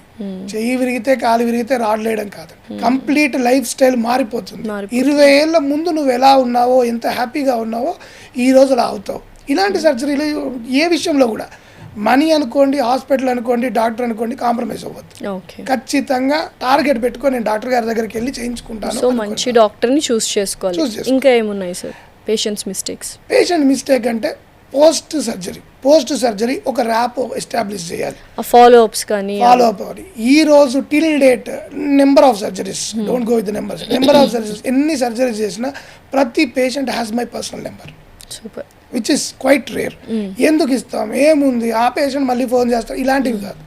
చెయ్యి విరిగితే కాలు విరిగితే రాడలేయడం కాదు, కంప్లీట్ లైఫ్ స్టైల్ మారిపోతుంది. 20 ఏళ్ళ ముందు నువ్వు ఎలా ఉన్నావో, ఎంత హ్యాపీగా ఉన్నావో ఈ రోజు అలా అవుతావు. ఇలాంటి సర్జరీలు ఏ విషయంలో కూడా మనీ అనుకోండి, హాస్పిటల్ అనుకోండి, డాక్టర్ అనుకోండి, కాంప్రమైజ్ అవ్వద్దు. ఖచ్చితంగా టార్గెట్ పెట్టుకొని నేను డాక్టర్ గారి దగ్గరికి వెళ్ళి చేయించుకుంటాను.
సో మంచి డాక్టర్ని చూస్ చేసుకోవాలి. ఇంకా ఏమున్నాయి sir patients mistakes? Patient
mistake అంటే పోస్ట్ సర్జరీ ఒక ర్యాప్ ఎస్టాబ్లిష్ చేయాలి.
ఫాలో అప్స్ కానీ
ఈ రోజు till date number of surgeries, don't go with the numbers, number of surgeries, ఎన్ని సర్జరీస్ చేసినా ప్రతి patient has my personal number,
super,
which is quite rare. ఎందుకు ఇస్తాం, ఏముంది, ఆ పేషెంట్ మళ్ళీ ఫోన్ చేస్తాం, ఇలాంటివి కాదు.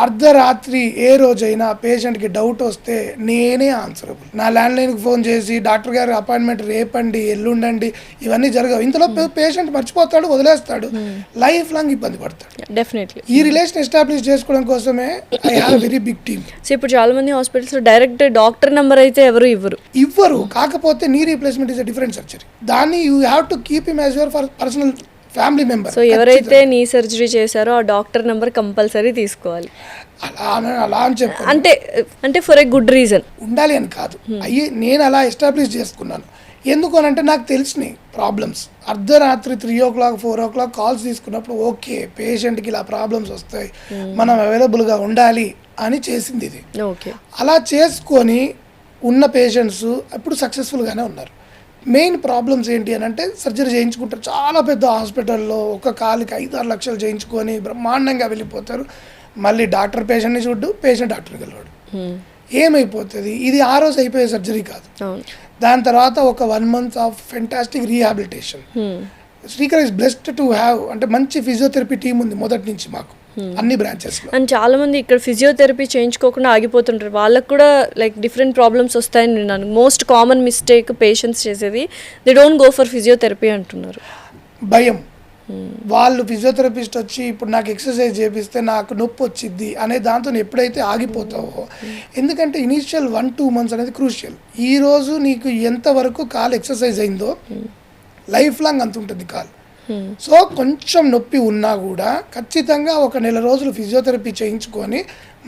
అర్ధరాత్రి ఏ రోజైనా పేషెంట్కి డౌట్ వస్తే నేనే ఆన్సరబుల్. నా ల్యాండ్లైన్కి ఫోన్ చేసి డాక్టర్ గారి అపాయింట్మెంట్ రేపండి, ఎల్లుండండి, ఇవన్నీ జరగవు. ఇంతలో పేషెంట్ మర్చిపోతాడు, వదిలేస్తాడు, లైఫ్ లాంగ్ ఇబ్బంది పడతాడు.
డెఫినెట్లీ
ఈ రిలేషన్ ఎస్టాబ్లిష్ చేసుకోవడం కోసమే I have very big team.
So ఇప్పుడు చాలా మంది హాస్పిటల్స్ డైరెక్ట్ డాక్టర్ నెంబర్ అయితే ఎవరు
ఇవ్వరు. కాకపోతే knee replacement is a different surgery. దాన్ని you have to keep him as your personal family member.
So ఎవరైతే నీ సర్జరీ చేశారో ఆ డాక్టర్ నెంబర్ కంపల్సరీ తీసుకోవాలి.
అలా అని చెప్పాను
అంటే ఫర్ ఏ గుడ్ రీజన్
ఉండాలి అని కాదు. నేను అలా ఎస్టాబ్లిష్ చేసుకున్నాను. ఎందుకు అని అంటే నాకు తెలిసినాయి ప్రాబ్లమ్స్. అర్ధరాత్రి 3 o'clock 4 o'clock కాల్స్ తీసుకున్నప్పుడు ఓకే పేషెంట్కి ఇలా ప్రాబ్లమ్స్ వస్తాయి, మనం అవైలబుల్గా ఉండాలి అని చేసింది ఇది. అలా చేసుకొని ఉన్న పేషెంట్స్ ఇప్పుడు సక్సెస్ఫుల్గానే ఉన్నారు. మెయిన్ ప్రాబ్లమ్స్ ఏంటి అని అంటే సర్జరీ చేయించుకుంటారు, చాలా పెద్ద హాస్పిటల్లో ఒక కాలుకి 5-6 లక్షలు చేయించుకొని బ్రహ్మాండంగా వెళ్ళిపోతారు. మళ్ళీ డాక్టర్ పేషెంట్ని చూడ్డు, పేషెంట్ డాక్టర్కి వెళ్ళాడు. ఏమైపోతుంది, ఇది ఆ రోజు అయిపోయే సర్జరీ కాదు. దాని తర్వాత ఒక 1 month of fantastic rehabilitation. Srikar is blessed to have అంటే మంచి ఫిజియోథెరపీ టీం ఉంది మొదటి నుంచి మాకు అన్ని బ్రాంచెస్ లో.
అండ్ చాలా మంది ఇక్కడ ఫిజియోథెరపీ చేయించుకోకుండా ఆగిపోతుంటారు, వాళ్ళకి కూడా లైక్ డిఫరెంట్ ప్రాబ్లమ్స్ వస్తాయని విన్నాను. మోస్ట్ కామన్ మిస్టేక్ పేషెంట్స్ చేసేది they don't go for physiotherapy అంటున్నారు.
భయం. వాళ్ళు ఫిజియోథెరపిస్ట్ వచ్చి ఇప్పుడు నాకు ఎక్సర్సైజ్ చేపిస్తే నాకు నొప్పి వచ్చింది అనే దాంతో ఎప్పుడైతే ఆగిపోతావో, ఎందుకంటే ఇనీషియల్ 1-2 months అనేది క్రూషియల్. ఈ రోజు నీకు ఎంతవరకు కాలు ఎక్సర్సైజ్ అయిందో లైఫ్ లాంగ్ అంత ఉంటుంది కాలు. సో కొంచెం నొప్పి ఉన్నా కూడా ఖచ్చితంగా ఒక 1 రోజులు ఫిజియోథెరపీ చేయించుకొని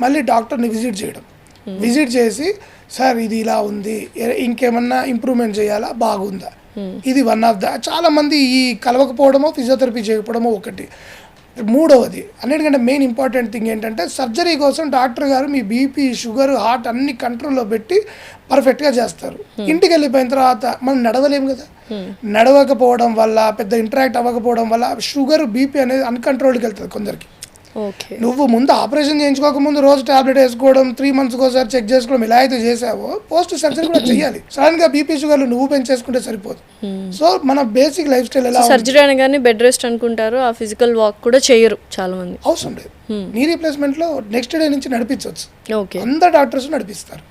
మళ్ళీ డాక్టర్ని విజిట్ చేసి సార్ ఇది ఇలా ఉంది, ఇంకేమన్నా ఇంప్రూవ్మెంట్ చేయాలా, బాగుందా, ఇది వన్ ఆఫ్ ద. చాలా మంది ఈ కలవకపోవడమో ఫిజియోథెరపీ చేయకపోవడమో ఒకటి. మూడవది అన్నిటికంటే మెయిన్ ఇంపార్టెంట్ థింగ్ ఏంటంటే సర్జరీ కోసం డాక్టర్ గారు మీ బీపీ, షుగర్, హార్ట్ అన్ని కంట్రోల్లో పెట్టి పర్ఫెక్ట్గా చేస్తారు. ఇంటికి వెళ్ళిపోయిన తర్వాత మనం నడవలేము కదా, నడవకపోవడం వల్ల పెద్ద ఇంటరాక్ట్ అవ్వకపోవడం వల్ల షుగర్, బీపీ అనేది అన్కంట్రోల్డ్కి వెళ్తుంది కొందరికి. నువ్వు ముందు ఆపరేషన్ చేయించుకోక ముందు రోజు టాబ్లెట్ వేసుకోవడం, 3 months ఒకసారి చెక్ చేసుకోవడం ఎలా అయితే చేసావో పోస్ట్ సర్జరీ కూడా చేయాలి. సడన్ గా బీపీ, షుగర్లు నువ్వు పెంచేసుకుంటే సరిపోదు. సో మన బేసిక్ లైఫ్ స్టైల్ ఎలా,
సర్జరీ అనగానే బెడ్ రెస్ట్ అనుకుంటారు, ఆ ఫిజికల్ వాక్ కూడా చేయరు చాలా మంది.
అవసరం లేదు. నీ రీప్లేస్మెంట్ లో నెక్స్ట్ డే నుంచి నడిపించవచ్చు, అందరు డాక్టర్స్ నడిపిస్తారు,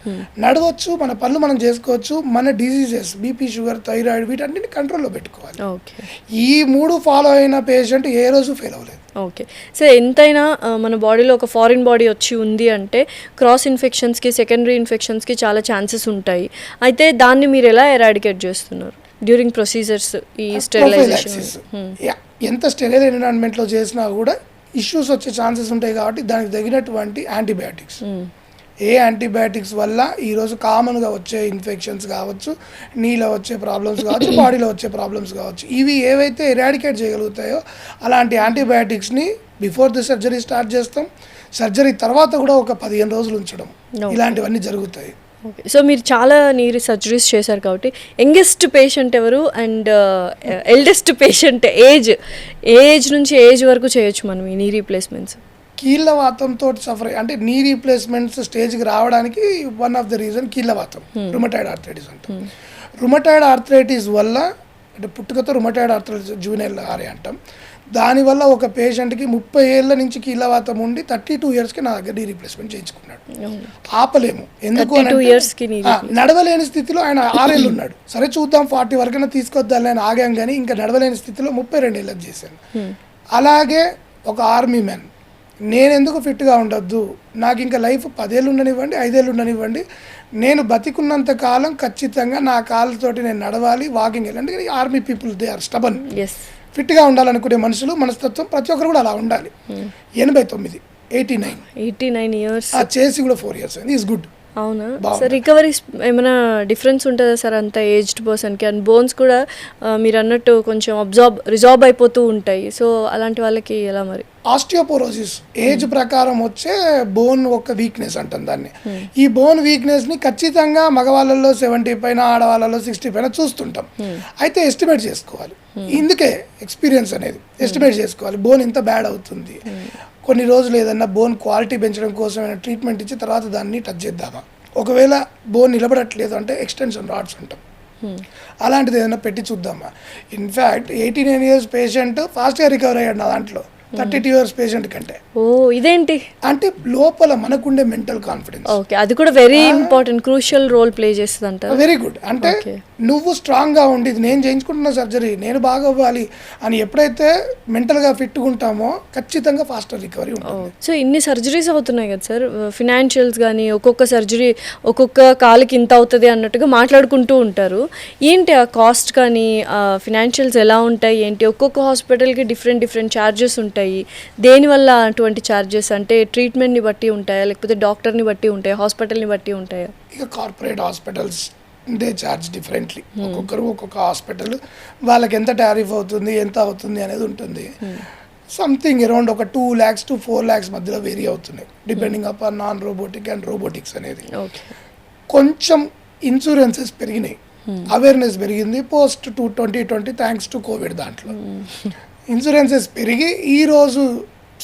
నడవచ్చు, మన పనులు మనం చేసుకోవచ్చు. మన డిసీజెస్ బీపీ, షుగర్, థైరాయిడ్ వీటన్నిటిని కంట్రోల్లో పెట్టుకోవాలి. ఈ 3 ఫాలో అయిన పేషెంట్ ఏ రోజు ఫెయిల్ అవ్వలేదు.
ఓకే, సో ఎంతైనా మన బాడీలో ఒక ఫారిన్ బాడీ వచ్చి ఉంది అంటే క్రాస్ ఇన్ఫెక్షన్స్కి, సెకండరీ ఇన్ఫెక్షన్స్కి చాలా ఛాన్సెస్ ఉంటాయి. అయితే దాన్ని మీరు ఎలా ఎరాడికేట్ చేస్తున్నారు డ్యూరింగ్ ప్రొసీజర్స్? ఈ స్టెరిలైజేషన్
ఎంత స్టెరైల్ ఎన్విరాన్మెంట్లో చేసినా కూడా ఇష్యూస్ వచ్చే ఛాన్సెస్ ఉంటాయి. కాబట్టి దానికి తగినటువంటి యాంటీబయాటిక్స్, ఏ యాంటీబయాటిక్స్ వల్ల ఈరోజు కామన్గా వచ్చే ఇన్ఫెక్షన్స్ కావచ్చు, నీలో వచ్చే ప్రాబ్లమ్స్ కావచ్చు, బాడీలో వచ్చే ప్రాబ్లమ్స్ కావచ్చు, ఇవి ఏవైతే ఎరాడికేట్ చేయగలుగుతాయో అలాంటి యాంటీబయాటిక్స్ని బిఫోర్ ది సర్జరీ స్టార్ట్ చేస్తాం. సర్జరీ తర్వాత కూడా ఒక 15 రోజులు ఉంచడం, ఇలాంటివన్నీ జరుగుతాయి.
ఓకే, సో మీరు చాలా నీరు సర్జరీస్ చేశారు కాబట్టి యంగెస్ట్ పేషెంట్ ఎవరు అండ్ ఎల్డెస్ట్ పేషెంట్ ఏజ్ నుంచి ఏజ్ వరకు చేయొచ్చు మనం ఈ నీ రీప్లేస్మెంట్స్?
కీళ్ళవాతంతో సఫర్ అంటే నీ రీప్లేస్మెంట్స్ స్టేజ్కి రావడానికి వన్ ఆఫ్ ద రీజన్ కీళ్ళవాతం, రుమటాయిడ్ ఆర్థరైటిస్ అంటాం. రుమటాయిడ్ ఆర్థరైటిస్ వల్ల అంటే పుట్టుకతో రుమటాయిడ్ ఆర్థరైటిస్ జూనియర్ ఆరే అంటాం. దానివల్ల ఒక పేషెంట్కి 30 ఏళ్ళ నుంచి కీళ్ళవాతం ఉండి 32 yearsకి నా దగ్గర నీ రీప్లేస్మెంట్ చేయించుకున్నాడు. ఆపలేము, ఎందుకు నడవలేని స్థితిలో ఆయన 6 ఏళ్ళు ఉన్నాడు. సరే చూద్దాం 40 వరకైనా తీసుకొద్దాం అని ఆగాం, కానీ ఇంకా నడవలేని స్థితిలో 32 ఏళ్ళకి చేశాను. అలాగే ఒక ఆర్మీ మ్యాన్, నేను ఎందుకు ఫిట్గా ఉండొద్దు, నాకు ఇంకా లైఫ్ 10 ఏళ్ళు ఉండనివ్వండి, 5 ఏళ్ళు ఉండనివ్వండి, నేను బతికున్నంత కాలం ఖచ్చితంగా నా కాళ్ళతోటి నేను నడవాలి, వాకింగ్ వెళ్ళండి. Army people they are stubborn. ఫిట్గా ఉండాలనుకునే మనుషులు మనస్తత్వం ప్రతి ఒక్కరు కూడా అలా ఉండాలి.
89 ఇయర్స్
చేసి కూడా 4 years అయింది. Is good.
అవునా సార్? రికవరీ ఏమైనా డిఫరెన్స్ ఉంటుందా సార్ అంత ఏజ్డ్ పర్సన్కి? అండ్ బోన్స్ కూడా మీరు అన్నట్టు కొంచెం రిజార్బ్ అయిపోతూ ఉంటాయి. సో అలాంటి వాళ్ళకి ఎలా మరి?
ఆస్టియోపోరోసిస్ ఏజ్ ప్రకారం వచ్చే బోన్ ఒక వీక్నెస్ అంటాం దాన్ని. ఈ బోన్ వీక్నెస్ని ఖచ్చితంగా మగవాళ్ళలో 70 పైన, ఆడవాళ్ళలో 60 పైన చూస్తుంటాం. అయితే ఎస్టిమేట్ చేసుకోవాలి. ఇందుకే ఎక్స్పీరియన్స్ అనేది ఎస్టిమేట్ చేసుకోవాలి. బోన్ ఇంత బ్యాడ్ అవుతుంది, కొన్ని రోజులు ఏదన్నా బోన్ క్వాలిటీ పెంచడం కోసం ట్రీట్మెంట్ ఇచ్చి తర్వాత దాన్ని టచ్ చేద్దామా, ఒకవేళ బోన్ నిలబడట్లేదు అంటే ఎక్స్టెన్షన్ రాడ్స్ ఉంటాం, అలాంటిది ఏదైనా పెట్టి చూద్దామా. ఇన్ఫ్యాక్ట్ 89 years పేషెంట్ ఫాస్ట్గా రికవర్ అయ్యాడు నా దాంట్లో 32 years పేషెంట్ కంటే.
ఓ ఇదేంటి అంటే
లోపల మనకుండే మెంటల్ కాన్ఫిడెన్స్.
ఓకే, అది కూడా very important, crucial role play చేస్తుంది అంట.
Very good. అంటే నువ్వు స్ట్రాంగ్గా ఉండి నేను చేయించుకుంటున్న సర్జరీ నేను బాగా అవ్వాలి అని ఎప్పుడైతే మెంటల్గా ఫిట్గా ఉంటామో ఖచ్చితంగా ఫాస్టర్ రికవరీ ఉంటుంది.
సో ఇన్ని సర్జరీస్ అవుతున్నాయి కదా సార్, ఫినాన్షియల్స్ కానీ ఒక్కొక్క సర్జరీ ఒక్కొక్క కాలుకి ఇంత అవుతుంది అన్నట్టుగా మాట్లాడుకుంటూ ఉంటారు. ఏంటి ఆ కాస్ట్ కానీ ఫినాన్షియల్స్ ఎలా ఉంటాయి ఏంటి? ఒక్కొక్క హాస్పిటల్కి డిఫరెంట్ ఛార్జెస్ ఉంటాయి. దేనివల్ల అటువంటి ఛార్జెస్ అంటే ట్రీట్మెంట్ని బట్టి ఉంటాయా, లేకపోతే డాక్టర్ని బట్టి ఉంటాయా, హాస్పిటల్ని బట్టి ఉంటాయా?
ఇక corporate hospitals they charge differently. ఒక్కొక్కరు ఒక్కొక్క హాస్పిటల్ వాళ్ళకి ఎంత టారిఫ్ అవుతుంది, ఎంత అవుతుంది అనేది ఉంటుంది. సంథింగ్ అరౌండ్ ఒక 2 lakhs to 4 lakhs మధ్యలో వేరీ అవుతున్నాయి depending upon non robotic and robotics అనేది. కొంచెం ఇన్సూరెన్సెస్ పెరిగినాయి, అవేర్నెస్ పెరిగింది పోస్ట్ 2020 థ్యాంక్స్ టు కోవిడ్. దాంట్లో ఇన్సూరెన్సెస్ పెరిగి ఈరోజు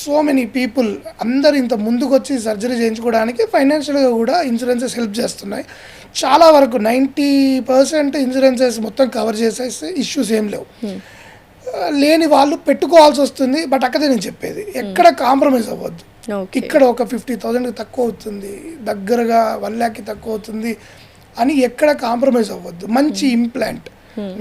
సో మెనీ పీపుల్ అందరు ఇంత ముందుకు వచ్చి సర్జరీ చేయించుకోవడానికి ఫైనాన్షియల్గా కూడా ఇన్సూరెన్సెస్ హెల్ప్ చేస్తున్నాయి. చాలా వరకు 90% ఇన్సూరెన్సెస్ మొత్తం కవర్ చేసేసి ఇష్యూస్ ఏం లేవు. లేని వాళ్ళు పెట్టుకోవాల్సి వస్తుంది. బట్ అక్కడే నేను చెప్పేది, ఎక్కడ కాంప్రమైజ్ అవ్వద్దు. ఇక్కడ ఒక 50,000 తక్కువ అవుతుంది, దగ్గరగా 1 lakh తక్కువ అవుతుంది అని ఎక్కడ కాంప్రమైజ్ అవ్వద్దు. మంచి ఇంప్లాంట్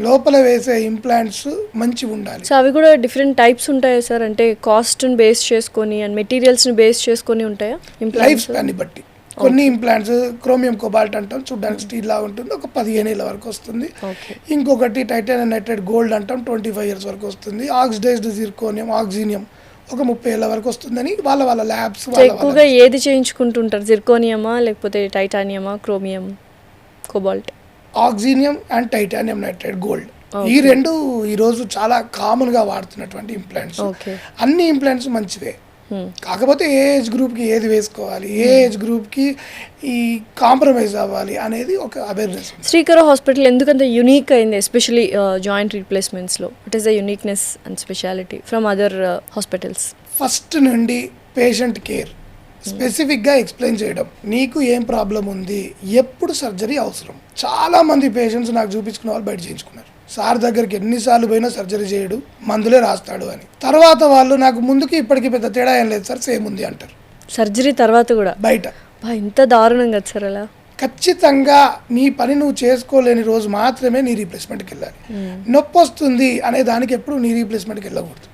లోపల వేసే ఇంప్లాంట్స్ మంచి ఉండాలి.
సో అవి కూడా డిఫరెంట్ టైప్స్ ఉంటాయా సార్? అంటే కాస్ట్ని బేస్ చేసుకొని అండ్ మెటీరియల్స్ని బేస్ చేసుకొని ఉంటాయా?
లైఫ్ స్పాన్ని బట్టి కొన్ని ఇంప్లాంట్స్ క్రోమియం కోబాల్ట్ అంటాం, చూడడానికి స్టీల్ లా ఉంటుంది, ఒక 15 ఏళ్ళ వరకు వస్తుంది. ఇంకొకటి టైటానియం నైట్రేట్ గోల్డ్ అంటాం, 25 years వరకు వస్తుంది. ఆక్సిడైజ్డ్ జిర్కోనియం ఆక్సినియం ఒక 30 ఏళ్ళ వరకు వస్తుందని వాళ్ళ ల్యాబ్స్.
ఎక్కువగా ఏది చేయించుకుంటుంటారు, జిర్కోనియమా లేకపోతే టైటానియమా, chromium cobalt?
Oxinium and titanium nitrate gold, ఈ రెండు ఈరోజు చాలా కామన్గా వాడుతున్నటువంటి ఇంప్లాంట్స్. అన్ని ఇంప్లాంట్స్ మంచివే, కాకపోతే ఏ ఏజ్ గ్రూప్కి ఏది వేసుకోవాలి, ఏ ఏజ్ గ్రూప్కి ఈ కాంప్రమైజ్ అవ్వాలి అనేది ఒక అవేర్నెస్.
శ్రీకర హాస్పిటల్ ఎందుకంత యూనిక్ అయింది ఎస్పెషలీ జాయింట్ రీప్లేస్మెంట్స్లో? It is the uniqueness and speciality from other hospitals.
First నుండి పేషెంట్ కేర్ స్పెసిఫిక్గా ఎక్స్ప్లెయిన్ చేయడం, నీకు ఏం ప్రాబ్లం ఉంది, ఎప్పుడు సర్జరీ అవసరం. చాలామంది పేషెంట్స్ నాకు చూపించుకున్న వాళ్ళు బయట చేయించుకున్నారు. సార్ దగ్గరికి ఎన్నిసార్లు పోయినా సర్జరీ చేయడు, మందులే రాస్తాడు అని. తర్వాత వాళ్ళు నాకు ముందుకి ఇప్పటికి పెద్ద తేడా ఏం లేదు సార్, సేమ్ ఉంది అంటారు.
సర్జరీ తర్వాత కూడా బయట ఇంత దారుణం కదా సార్? అలా
ఖచ్చితంగా నీ పని నువ్వు చేసుకోలేని రోజు మాత్రమే నీ రీప్లేస్మెంట్కి వెళ్ళాలి. నొప్పి వస్తుంది అనే దానికి ఎప్పుడు నీ రీప్లేస్మెంట్కి వెళ్ళకూడదు.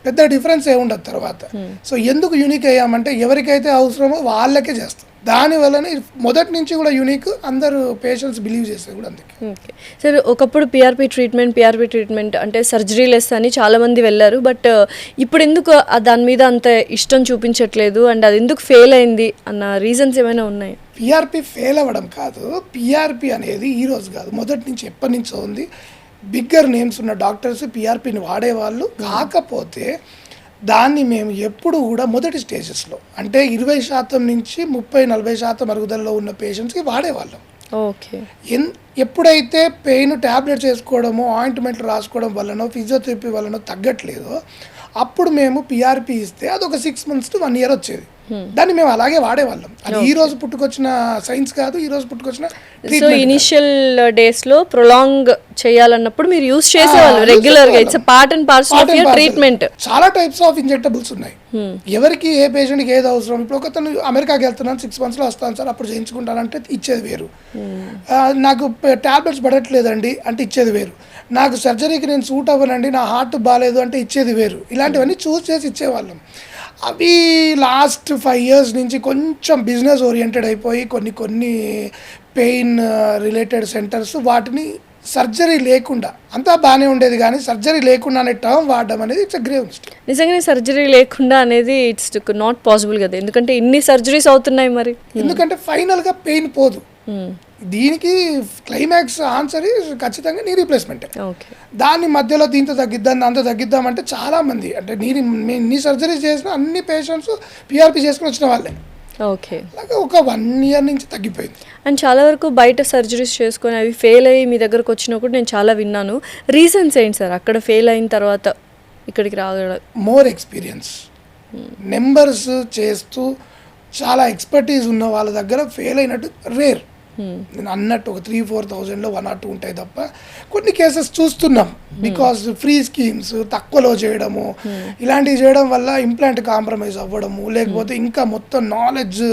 పెద్ద డిఫరెన్స్ ఏముండదు తర్వాత. సో ఎందుకు యూనిక్ అయ్యామంటే ఎవరికైతే అవసరమో వాళ్ళకే చేస్తాం. దానివల్లనే మొదటి నుంచి కూడా యూనిక్, అందరూ పేషెంట్స్ బిలీవ్ చేసేది కూడా అందుకే.
సార్ ఒకప్పుడు పిఆర్పి ట్రీట్మెంట్ అంటే సర్జరీ లెస్ అని చాలామంది వెళ్ళారు. బట్ ఇప్పుడు ఎందుకు దాని మీద అంత ఇష్టం చూపించట్లేదు అండ్ అది ఎందుకు ఫెయిల్ అయింది అన్న రీజన్స్ ఏమైనా ఉన్నాయి?
పిఆర్పి ఫెయిల్ అవ్వడం కాదు, పిఆర్పి అనేది ఈ రోజు కాదు, మొదటి నుంచి ఎప్పటి నుంచో ఉంది. బిగ్గర్ నేమ్స్ ఉన్న డాక్టర్స్ పిఆర్పిని వాడేవాళ్ళు. కాకపోతే దాన్ని మేము ఎప్పుడు కూడా మొదటి స్టేజెస్లో అంటే 20% నుంచి 30-40% అరుగుదలలో ఉన్న పేషెంట్స్కి వాడేవాళ్ళం. ఎప్పుడైతే పెయిన్ ట్యాబ్లెట్స్ వేసుకోవడమో ఆయింట్మెంట్లు రాసుకోవడం వల్లనో ఫిజియోథెరపీ వల్లనో తగ్గట్లేదో అప్పుడు మేము పిఆర్పి ఇస్తే అది ఒక 6 months to 1 year వచ్చేది. దాన్ని మేము అలాగే వాడేవాళ్ళం. అది ఈ రోజు పుట్టుకొచ్చిన సైన్స్ కాదు, ఈ రోజు పుట్టుకొచ్చిన
సో
treatment.
ఇనిషియల్ డేస్ లో ప్రొలాంగ్ చేయాలన్నప్పుడు మీరు యూస్ చేసేవాళ్ళు రెగ్యులర్ గా. It's part and parcel
Part
of
and
your
parcel.
Treatment.
చాలా టైప్స్ ఆఫ్ ఇంజెక్టబుల్స్ ఉన్నాయి. ఎవరికి ఏ పేషెంట్కి ఏది అవసరం. ఇప్పుడు ఒకతను అమెరికాకి వెళ్తున్నాను 6 months లో వస్తాను సార్ అప్పుడు చేయించుకుంటానంటే ఇచ్చేది వేరు. నాకు టాబ్లెట్స్ పడట్లేదండి అంటే ఇచ్చేది వేరు. నాకు సర్జరీకి నేను సూట్ అవ్వనండి, నా హార్ట్ బాగాలేదు అంటే ఇచ్చేది వేరు. ఇలాంటివన్నీ చూస్ చేసి ఇచ్చేవాళ్ళం. అవి లాస్ట్ 5 years నుంచి కొంచెం బిజినెస్ ఓరియంటెడ్ అయిపోయి కొన్ని పెయిన్ రిలేటెడ్ సెంటర్స్ వాటిని సర్జరీ లేకుండా, అంతా బాగానే ఉండేది కానీ సర్జరీ లేకుండా అనే టర్మ్ వాడడం అనేది ఇట్స్ అ గ్రేవ్ మిస్టేక్.
నిజంగానే సర్జరీ లేకుండా అనేది ఇట్స్ నాట్ పాసిబుల్ కదా, ఎందుకంటే ఇన్ని సర్జరీస్ అవుతున్నాయి మరి.
ఎందుకంటే ఫైనల్గా పెయిన్ పోదు. దీనికి క్లైమాక్స్ ఆన్సర్ ఖచ్చితంగా నీ రీప్లేస్మెంటే.
ఓకే.
దాని మధ్యలో దీంతో తగ్గిద్దాం దాంతో తగ్గిద్దామంటే చాలామంది అంటే నీ సర్జరీ చేసిన అన్ని పేషెంట్స్ పిఆర్పి చేసుకుని వచ్చిన వాళ్ళే.
ఓకే.
అలాగే ఒక 1 year నుంచి తగ్గిపోయింది.
అండ్ చాలా వరకు బయట సర్జరీస్ చేసుకొని అవి ఫెయిల్ అయ్యి మీ దగ్గరకు వచ్చినప్పుడు నేను చాలా విన్నాను. రీజన్స్ ఏంటి సార్ అక్కడ ఫెయిల్ అయిన తర్వాత ఇక్కడికి రాగల?
More experience. నెంబర్స్ చేస్తూ చాలా ఎక్స్పర్టీస్ ఉన్న వాళ్ళ దగ్గర ఫెయిల్ అయినట్టు రేర్. నేను అన్నట్టు ఒక 3,000-4,000లో 1 or 2 ఉంటాయి తప్ప కొన్ని కేసెస్ చూస్తున్నాం. బికాస్ ఫ్రీ స్కీమ్స్ తక్కువలో చేయడము, ఇలాంటివి చేయడం వల్ల ఇంప్లాంట్ కాంప్రమైజ్ అవ్వడము, లేకపోతే ఇంకా మొత్తం నాలెడ్జ్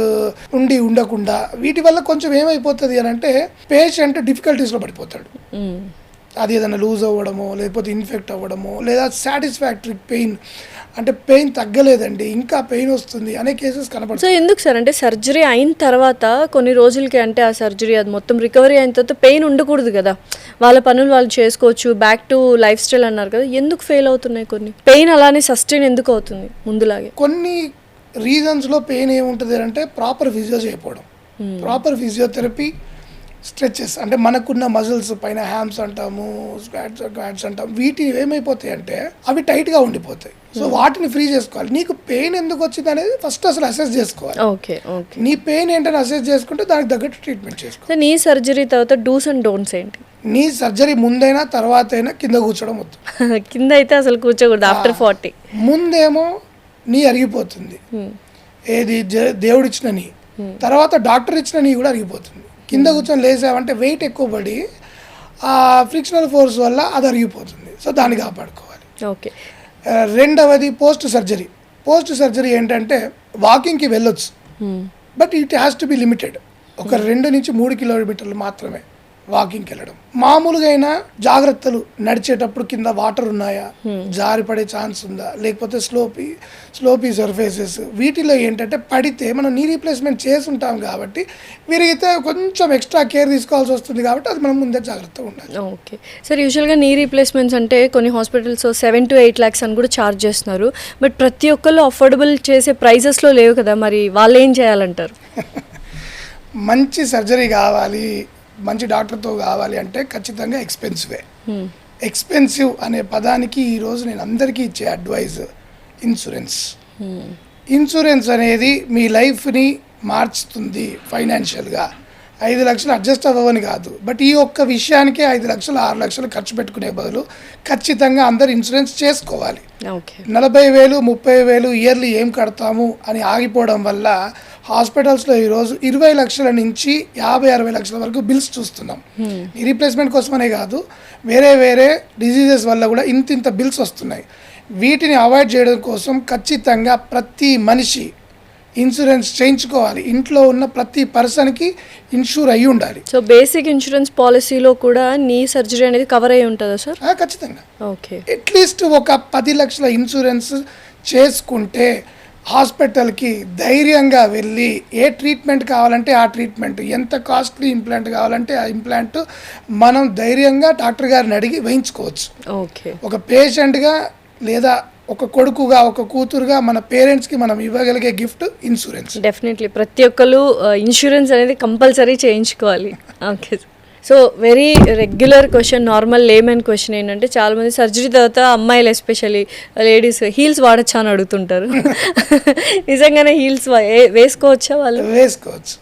ఉండకుండా వీటి వల్ల కొంచెం ఏమైపోతుంది అని అంటే పేషెంట్ డిఫికల్టీస్లో పడిపోతాడు. అది ఏదైనా లూజ్ అవ్వడమో లేకపోతే ఇన్ఫెక్ట్ అవ్వడమో లేదా సాటిస్ఫాక్టరీ పెయిన్ అంటే పెయిన్ తగ్గలేదండి ఇంకా పెయిన్ వస్తుంది అనే కేసెస్ కనపడతాయి.
సో ఎందుకు సార్ అంటే సర్జరీ అయిన తర్వాత కొన్ని రోజులకి అంటే ఆ సర్జరీ అది మొత్తం రికవరీ అయిన తర్వాత పెయిన్ ఉండకూడదు కదా, వాళ్ళ పనులు వాళ్ళు చేసుకోవచ్చు, బ్యాక్ టు లైఫ్ స్టైల్ అన్నారు కదా, ఎందుకు ఫెయిల్ అవుతున్నాయి కొన్ని? పెయిన్ అలానే సస్టైన్ ఎందుకు అవుతుంది ముందులాగే?
కొన్ని రీజన్స్లో పెయిన్ ఏముంటుంది అంటే ప్రాపర్ ఫిజియో చేయకపోవడం. ప్రాపర్ ఫిజియోథెరపీ స్ట్రెచెస్ అంటే మనకున్న మజిల్స్ పైన హ్యామ్స్ అంటాము, స్క్వాట్స్ అంటాము, వీటి ఏమైపోతాయి అంటే అవి టైట్గా ఉండిపోతాయి. సో వాటిని ఫ్రీ చేసుకోవాలి. నీకు పెయిన్ ఎందుకు వచ్చింది అనేది ఫస్ట్ అసలు అసెస్ చేసుకోవాలి.
Okay okay.
నీ పెయిన్ ఏంటని అసెస్ చేసుకుంటే దానికి తగ్గట్టు ట్రీట్మెంట్ చేసుకోవాలి.
నీ సర్జరీ తర్వాత డూస్ అండ్ డోంట్స్ ఏంటి?
నీ సర్జరీ ముందైనా తర్వాత అయినా కింద కూర్చోవడం వద్దు.
కింద అయితే అసలు కూర్చోకూడదు ఆఫ్టర్ 40.
ముందేమో నీ అరిగిపోతుంది, ఏది దేవుడిచ్చిన నీ, తర్వాత డాక్టర్ ఇచ్చిన నీ కూడా అరిగిపోతుంది. కింద కూర్చొని లేసావంటే వెయిట్ ఎక్కువ పడి ఆ ఫ్రిక్షనల్ ఫోర్స్ వల్ల అది అరిగిపోతుంది. సో దాన్ని కాపాడుకోవాలి.
ఓకే.
రెండవది పోస్ట్ సర్జరీ. పోస్ట్ సర్జరీ ఏంటంటే వాకింగ్కి వెళ్ళొచ్చు, but it has to be limited. ఒక 2 నుంచి 3 kilometers మాత్రమే వాకింగ్కి వెళ్ళడం. మామూలుగా అయినా జాగ్రత్తలు, నడిచేటప్పుడు కింద వాటర్ ఉన్నాయా, జారి పడే ఛాన్స్ ఉందా, లేకపోతే స్లోపీ సర్ఫేసెస్, వీటిలో ఏంటంటే పడితే మనం నీ రీప్లేస్మెంట్ చేసి ఉంటాం కాబట్టి విరిగితే కొంచెం ఎక్స్ట్రా కేర్ తీసుకోవాల్సి వస్తుంది కాబట్టి అది మనం ముందే జాగ్రత్తగా ఉండాలి.
Okay sir. యూజువల్గా నీ రీప్లేస్మెంట్స్ అంటే కొన్ని హాస్పిటల్స్ 7 to 8 lakhs అని కూడా ఛార్జ్ చేస్తున్నారు, బట్ ప్రతి ఒక్కళ్ళు అఫోర్డబుల్ చేసే ప్రైజెస్లో లేవు కదా, మరి వాళ్ళు ఏం చేయాలంటారు?
మంచి సర్జరీ కావాలి, మంచి డాక్టర్తో కావాలి అంటే ఖచ్చితంగా ఎక్స్పెన్సివే. ఎక్స్పెన్సివ్ అనే పదానికి ఈరోజు నేను అందరికీ ఇచ్చే అడ్వైజ్ ఇన్సూరెన్స్. ఇన్సూరెన్స్ అనేది మీ లైఫ్ని మార్చుతుంది ఫైనాన్షియల్గా. 5 లక్షలు అడ్జస్ట్ అవ్వని కాదు, బట్ ఈ ఒక్క విషయానికే 5 లక్షలు 6 లక్షలు ఖర్చు పెట్టుకునే బదులు ఖచ్చితంగా అందరు ఇన్సూరెన్స్ చేసుకోవాలి. 40,000 30,000 ఇయర్లీ ఏం కడతాము అని ఆగిపోవడం వల్ల హాస్పిటల్స్లో ఈరోజు 20 లక్షల నుంచి 50-60 లక్షల వరకు బిల్స్ చూస్తున్నాం. ఈ రీప్లేస్మెంట్ కోసమనే కాదు, వేరే డిజీజెస్ వల్ల కూడా ఇంత బిల్స్ వస్తున్నాయి. వీటిని అవాయిడ్ చేయడం కోసం ఖచ్చితంగా ప్రతి మనిషి ఇన్సూరెన్స్ చేయించుకోవాలి. ఇంట్లో ఉన్న ప్రతి పర్సన్కి ఇన్సూర్ అయ్యి ఉండాలి.
సో బేసిక్ ఇన్సూరెన్స్ పాలసీలో కూడా నీ సర్జరీ అనేది కవర్ అయ్యి ఉంటుందా సార్?
ఖచ్చితంగా.
ఓకే.
అట్లీస్ట్ ఒక 10 లక్షల ఇన్సూరెన్స్ చేసుకుంటే హాస్పిటల్కి ధైర్యంగా వెళ్ళి ఏ ట్రీట్మెంట్ కావాలంటే ఆ ట్రీట్మెంట్, ఎంత కాస్ట్లీ ఇంప్లాంట్ కావాలంటే ఆ ఇంప్లాంట్ మనం ధైర్యంగా డాక్టర్ గారిని అడిగి వేయించుకోవచ్చు.
ఓకే.
ఒక పేషెంట్గా లేదా ఒక కొడుకుగా ఒక కూతురుగా మన పేరెంట్స్కి మనం ఇవ్వగలిగే గిఫ్ట్ ఇన్సూరెన్స్.
డెఫినెట్లీ ప్రతి ఒక్కరు ఇన్సూరెన్స్ అనేది కంపల్సరీ చేయించుకోవాలి. Okay. So very regular question, normal layman question ఏంటంటే చాలామంది సర్జరీ తర్వాత అమ్మాయిలు ఎస్పెషల్లీ లేడీస్ హీల్స్ వాడచ్చా అని అడుగుతుంటారు. నిజంగానే హీల్స్ వేసుకోవచ్చా వాళ్ళు?
వేసుకోవచ్చు.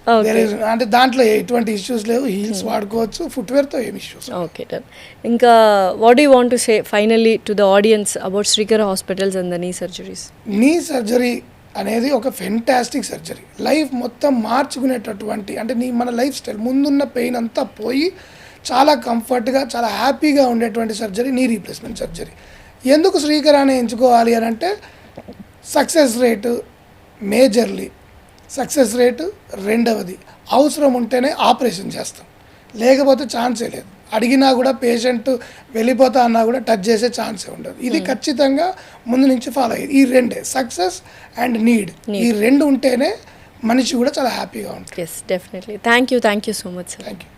అంటే దాంట్లో ఎటువంటి ఇష్యూస్ లేవు, హీల్స్ వాడుకోవచ్చు, ఫుట్వేర్తో ఏమి ఇష్యూస్.
Okay done. ఇంకా what you want to say finally to the audience about Srikar hospitals and the knee surgeries?
Knee surgery అనేది ఒక ఫెంటాస్టిక్ సర్జరీ. లైఫ్ మొత్తం మార్చుకునేటటువంటి, అంటే మన లైఫ్ స్టైల్ ముందున్న పెయిన్ అంతా పోయి చాలా కంఫర్ట్గా చాలా హ్యాపీగా ఉండేటువంటి సర్జరీ నీ రీప్లేస్మెంట్ సర్జరీ. ఎందుకు శ్రీకరాన్ని ఎంచుకోవాలి అని అంటే success rate majorly, success rate రెండవది, అవసరం ఉంటేనే ఆపరేషన్ చేస్తాం, లేకపోతే ఛాన్సే లేదు. అడిగినా కూడా పేషెంట్ వెళ్ళిపోతా అన్నా కూడా టచ్ చేసే ఛాన్సే ఉండదు. ఇది ఖచ్చితంగా ముందు నుంచి ఫాలో అయ్యేది. ఈ రెండే, సక్సెస్ అండ్ నీడ్, ఈ రెండు ఉంటేనే మనిషి కూడా చాలా హ్యాపీగా ఉంటుంది.
Yes, definitely. Thank you so much sir.
Thank you.